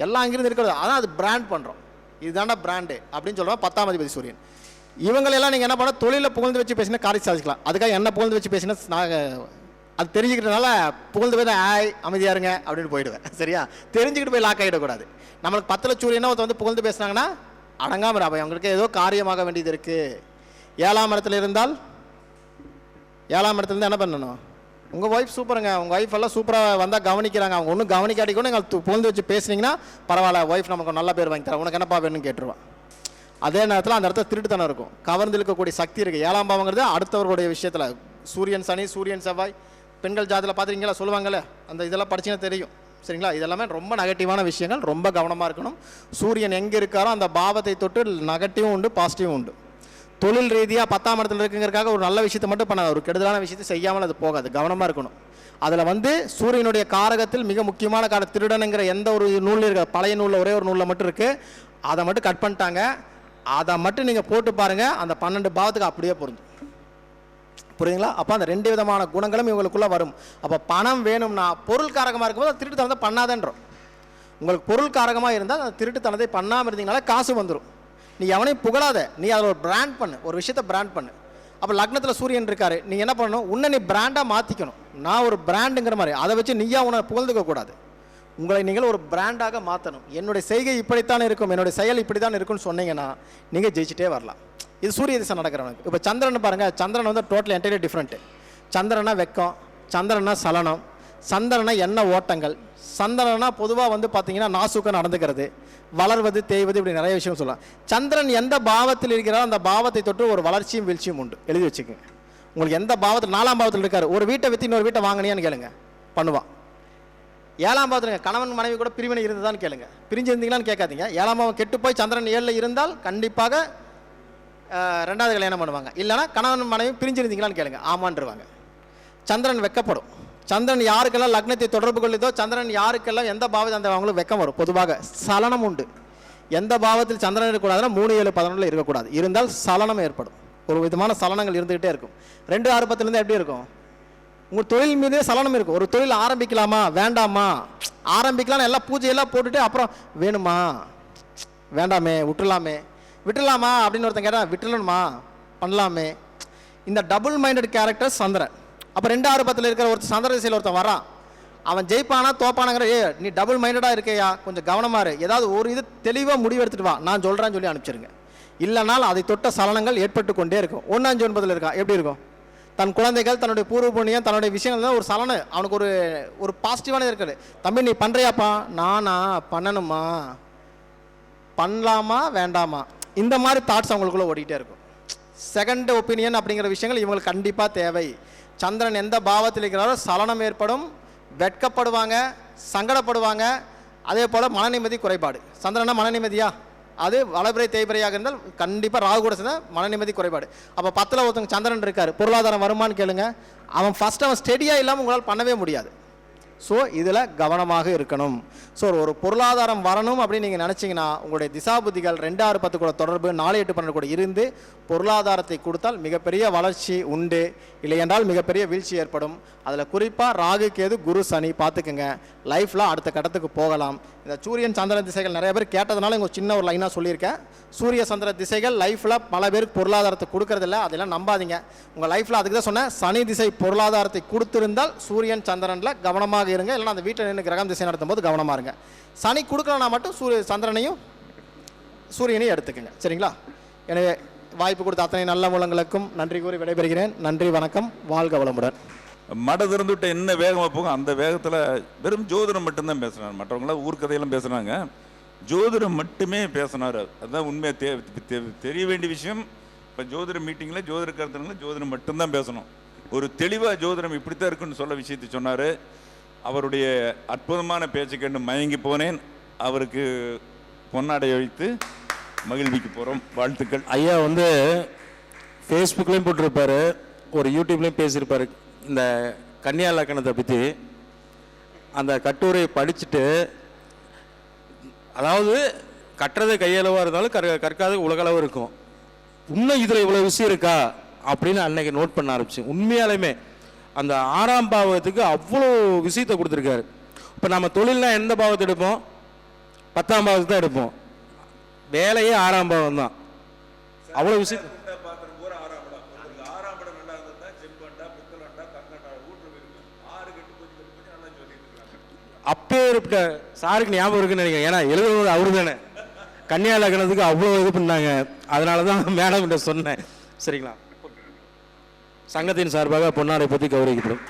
எல்லாம் அங்கிருந்து இருக்கிறது. அதான் அது பிராண்ட் பண்ணுறோம். இதுதாண்டா பிராண்டு அப்படின்னு சொல்லுவோம். 10ஆம் அதிபதி சூரியன். இவங்களெல்லாம் நீங்கள் என்ன பண்ண, தொழிலில் புகழ்ந்து வச்சு பேசினா காரியம் சாதிக்கலாம். அதுக்காக என்ன புகழ்ந்து வச்சு பேசினா நான் அது தெரிஞ்சுக்கிட்டனால புகழ்ந்து போய் தான் ஆய் அமைதியாக இருங்க அப்படின்னு போயிடுவேன். சரியா? தெரிஞ்சுக்கிட்டு போய் லாக் ஆகிடக்கூடாது. நம்மளுக்கு 10 சூரியனா ஒருத்த வந்து புகழ்ந்து பேசினாங்கன்னா அடங்காமல் அப்போ அவங்களுக்கு ஏதோ காரியமாக வேண்டியது இருக்குது. 7ஆம் இடத்துல இருந்தால் 7ஆம் இடத்துலேருந்து என்ன பண்ணணும்? உங்கள் ஒய்ஃப் சூப்பருங்க, உங்கள் ஒய்ஃப் எல்லாம் சூப்பராக வந்தால் கவனிக்கிறாங்க, அவங்க ஒன்றும் கவனிக்காட்டி கூட நீங்கள் புகழ்ந்து வச்சு பேசுனீங்கன்னா பரவாயில்ல, ஒய்ஃப் நமக்கு நல்ல பேர் வாங்கி தரேன், உனக்கு என்னப்பா வேணும்னு கேட்டுருவான். அதே நேரத்தில் அந்த இடத்துல திருட்டுத்தனம் இருக்கும், கவர்ந்து இழுக்கக்கூடிய சக்தி இருக்குது. 7ஆம் பாவங்கிறது அடுத்தவர்களுடைய விஷயத்தில் சூரியன் சனி, சூரியன் செவ்வாய், பெண்கள் ஜாதியில் பார்த்துருக்கீங்களா சொல்லுவாங்கள்ல, அந்த இதெல்லாம் படிச்சிங்கன்னா தெரியும். சரிங்களா? இதெல்லாமே ரொம்ப நெகட்டிவான விஷயங்கள், ரொம்ப கவனமாக இருக்கணும். சூரியன் எங்கே இருக்காரோ அந்த பாவத்தை தொட்டு நெகட்டிவும் உண்டு, பாசிட்டிவும் உண்டு. தொழில் ரீதியாக 10ஆம் இடத்துல இருக்குங்கிறதுக்காக ஒரு நல்ல விஷயத்தை மட்டும் பண்ணாது, ஒரு கெடுதலான விஷயத்தை செய்யாமல் அது போகாது. கவனமாக இருக்கணும். அதில் வந்து சூரியனுடைய காரகத்தில் மிக முக்கியமான திருடனுங்கிற எந்த ஒரு நூலில் இருக்க, பழைய நூலில் ஒரே ஒரு நூலில் மட்டும் இருக்குது, அதை மட்டும் கட் பண்ணிட்டாங்க. அதை மட்டும் நீங்கள் போட்டு பாருங்கள், அந்த 12 பாவத்துக்கு அப்படியே பொருந்தும். புரியுதுங்களா? அப்போ அந்த 2 விதமான குணங்களும் இவங்களுக்குள்ளே வரும். அப்போ பணம் வேணும்னா பொருள் காரகமாக இருக்கும்போது அந்த திருட்டுத்தனத்தை பண்ணாதன்றோம். உங்களுக்கு பொருள் காரகமாக இருந்தால் அந்த திருட்டுத்தனத்தை பண்ணாமல் இருந்தீங்கனால காசு வந்துடும். நீ எவனையும் புகழாத, நீ அதில் ஒரு பிராண்ட் பண்ணு, ஒரு விஷயத்தை பிராண்ட் பண்ணு. அப்போ லக்னத்தில் சூரியன் இருக்காரு, நீங்கள் என்ன பண்ணணும்? உன்னை நீ பிராண்டாக மாற்றிக்கணும். நான் ஒரு பிராண்டுங்கிற மாதிரி அதை வச்சு நீயா உன்னை புகழ்ந்துக்க கூடாது. உங்களை நீங்கள் ஒரு பிராண்டாக மாற்றணும். என்னுடைய செய்கை இப்படித்தான் இருக்கும், என்னுடைய செயல் இப்படி தான் இருக்குன்னு சொன்னீங்கன்னா நீங்கள் ஜெயிச்சிட்டே வரலாம். இது சூரிய திசை நடக்கிறவனுக்கு. இப்போ சந்திரன் பாருங்கள், சந்திரன் வந்து டோட்டல் என்டையர்லி டிஃப்ரெண்ட்டு. சந்திரனா வெக்கம், சந்திரனா சலனம், சந்திரனா எண்ண ஓட்டங்கள், சந்திரனா பொதுவாக வந்து பார்த்தீங்கன்னா நாசுக்க நடந்துக்கிறது, வளர்வது தேய்வது, இப்படி நிறைய விஷயம் சொல்லலாம். சந்திரன் எந்த பாவத்தில் இருக்கிறாரோ அந்த பாவத்தை தொட்டு ஒரு வளர்ச்சியும் வீழ்ச்சியும் உண்டு. எழுதி வச்சுக்கோங்க. உங்களுக்கு எந்த பாவத்தில் 4ஆம் பாவத்தில் இருக்காரு, ஒரு வீட்டை விற்று இன்னொரு வீட்டை வாங்கினியான்னு கேளுங்க, பண்ணுவான். 7ஆம் பாவத்தில் கணவன் மனைவி கூட பிரிவினை இருந்ததான்னு கேளுங்க, பிரிஞ்சிருந்தீங்களான்னு கேட்காதீங்க. 7ஆம் பாவம் கெட்டு போய் சந்திரன் 7ல் இருந்தால் கண்டிப்பாக 2வது கல்யாணம் பண்ணுவாங்க. இல்லைனா கணவன் மனைவி பிரிஞ்சிருந்தீங்களான்னு கேளுங்க, ஆமான்ருவாங்க. சந்திரன் வெக்கப்படும். சந்திரன் யாருக்கெல்லாம் லக்னத்தை தொடர்பு கொள்ளுதோ, சந்திரன் யாருக்கெல்லாம் எந்த பாவத்தில் அந்த அவங்களுக்கு வெக்கம் வரும். பொதுவாக சலனம் உண்டு. எந்த பாவத்தில் சந்திரன் இருக்கக்கூடாதுன்னா 3, 7, 11 இருக்கக்கூடாது. இருந்தால் சலனம் ஏற்படும். ஒரு விதமான சலனங்கள் இருந்துகிட்டே இருக்கும். 2, 6, 10 எப்படி இருக்கும்? உங்கள் தொழில் மீதே சலனம் இருக்கும். ஒரு தொழில் ஆரம்பிக்கலாமா வேண்டாமா, ஆரம்பிக்கலாம்னு எல்லாம் பூஜையெல்லாம் போட்டுட்டு அப்புறம் வேணுமா வேண்டாமே விட்டுலாமா அப்படின்னு ஒருத்தன் கேட்டால் விட்டுலணுமா பண்ணலாமே. இந்த டபுள் மைண்டட் கேரக்டர் சந்திரன். அப்போ 2, 6, 10 இருக்கிற ஒரு சந்திர திசையில் ஒருத்தன் வரான், அவன் ஜெயிப்பானா தோப்பானாங்கிற, நீ டபுள் மைண்டடாக இருக்கையா, கொஞ்சம் கவனமாக இரு, ஏதாவது ஒரு இது தெளிவாக முடிவு எடுத்துட்டு வா, நான் சொல்கிறேன்னு சொல்லி அனுப்பிச்சிருங்க. இல்லைனால் அதை தொட்ட சலனங்கள் ஏற்பட்டு கொண்டே இருக்கும். 1, 5, 9 இருக்கான், எப்படி இருக்கும்? தன் குழந்தைகள், தன்னுடைய பூர்வ புண்ணியம், தன்னுடைய விஷயங்கள் தான் ஒரு சலனம். அவனுக்கு ஒரு பாசிட்டிவானது இருக்குது. தம்பி நீ பண்ணுறியாப்பா, நானா பண்ணணுமா பண்ணலாமா வேண்டாமா, இந்த மாதிரி தாட்ஸ் அவங்களுக்குள்ளே ஓடிக்கிட்டே இருக்கும். செகண்ட் ஒப்பீனியன் அப்படிங்கிற விஷயங்கள் இவங்களுக்கு கண்டிப்பாக தேவை. சந்திரன் எந்த பாவத்தில் இருக்கிறாரோ சலனம் ஏற்படும், வெட்கப்படுவாங்க, சங்கடப்படுவாங்க. அதே போல் மன நிம்மதி குறைபாடு. சந்திரனா மன நிம்மதியா, அது வளபிறை தேய்பிறையாக இருந்தால் கண்டிப்பாக ராகு கூட சேர்ந்தால் மன நிம்மதி குறைபாடு. அப்போ 10ல் ஒருத்தவங்க சந்திரன் இருக்கார், பொருளாதாரம் வருமானு கேளுங்க, அவன் ஸ்டெடியாக இல்லாமல் உங்களால் பண்ணவே முடியாது. ஸோ இதில் கவனமாக இருக்கணும். ஸோ ஒரு பொருளாதாரம் வரணும் அப்படின்னு நீங்கள் நினச்சிங்கன்னா உங்களுடைய திசாபுத்திகள் 2, 6, 10 கூட தொடர்பு 4, 8, 12 கூட இருந்து பொருளாதாரத்தை கொடுத்தால் மிகப்பெரிய வளர்ச்சி உண்டு. இல்லையென்றால் மிகப்பெரிய வீழ்ச்சி ஏற்படும். அதில் குறிப்பாக ராகு, கேது, குரு, சனி பார்த்துக்குங்க. லைஃப்பில் அடுத்த கட்டத்துக்கு போகலாம். இந்த சூரியன் சந்திரன் திசைகள் நிறைய பேர் கேட்டதுனால இங்கே சின்ன ஒரு லைனாக சொல்லியிருக்கேன். சூரிய சந்திர திசைகள் லைஃப்பில் பல பேருக்கு பொருளாதாரத்தை கொடுக்கறதில்ல, அதெல்லாம் நம்பாதீங்க. உங்கள் லைஃப்பில் அதுக்கு தான் சொன்னேன், சனி திசை பொருளாதாரத்தை கொடுத்திருந்தால் சூரியன் சந்திரனில் கவனமாக இருங்க. இல்லைனா அந்த வீட்டில் நின்று கிரகம் திசை நடத்தும் போது கவனமாக இருங்க. சனி கொடுக்கலனா மட்டும் சந்திரனையும் சூரியனையும் எடுத்துக்கங்க, சரிங்களா? எனவே வாய்ப்பு கொடுத்த அத்தனை நல்ல மூலங்களுக்கும் நன்றி கூறி விடைபெறுகிறேன். நன்றி, வணக்கம், வாழ்க வளமுடன். மட திறந்துவிட்ட என்ன வேகமாக போகும், அந்த வேகத்தில் வெறும் ஜோதிடம் மட்டும்தான் பேசுனார். மற்றவங்களாம் ஊர்க்கதையெல்லாம் பேசுனாங்க, ஜோதிடம் மட்டுமே பேசினார். அதுதான் உண்மையை தெரிய வேண்டிய விஷயம். இப்போ ஜோதிட மீட்டிங்கில் ஜோதிட கருத்துங்களில் ஜோதிடம் மட்டும்தான் பேசணும். ஒரு தெளிவாக ஜோதிடம் இப்படித்தான் இருக்குன்னு சொல்ல விஷயத்தை சொன்னார். அவருடைய அற்புதமான பேச்சு கேட்டு மயங்கி போனேன். அவருக்கு பொன்னாடை வைத்து மகிழ்விக்கு போகிறோம். வாழ்த்துக்கள். ஐயா ஃபேஸ்புக்லேயும் போட்டிருப்பார், ஒரு யூடியூப்லேயும் பேசியிருப்பார் இந்த கன்னியா லக்கணத்தை பற்றி. அந்த கட்டுரையை படிச்சுட்டு, அதாவது கட்டுறது கையளவாக இருந்தாலும் கற்காத உலகளவு இருக்கும். இன்னும் இதில் இவ்வளோ விஷயம் இருக்கா அப்படின்னு அன்னைக்கு நோட் பண்ண ஆரம்பிச்சு. உண்மையாலுமே அந்த 6ஆம் பாவத்துக்கு அவ்வளோ விஷயத்தை கொடுத்துருக்காரு. இப்போ நம்ம தொழில்லாம் எந்த பாவத்தை எடுப்போம்? 10ஆம் பாவத்தை தான் எடுப்போம். வேலையே 6ஆம் பாவம் தான். அவ்வளோ விஷயம். அப்பேற்பட்ட சாருக்கு ஞாபகம் இருக்குன்னு நினைக்கிறேன். ஏன்னா எழுதுவது அவரு தானே. கன்னியா லக்னத்துக்கு அவ்வளோ இது பண்ணாங்க. அதனால தான் மேடம் கிட்ட சொன்னேன். சரிங்களா? சங்கத்தின் சார்பாக பொன்னாடை பற்றி கௌரவிக்கப்படும்.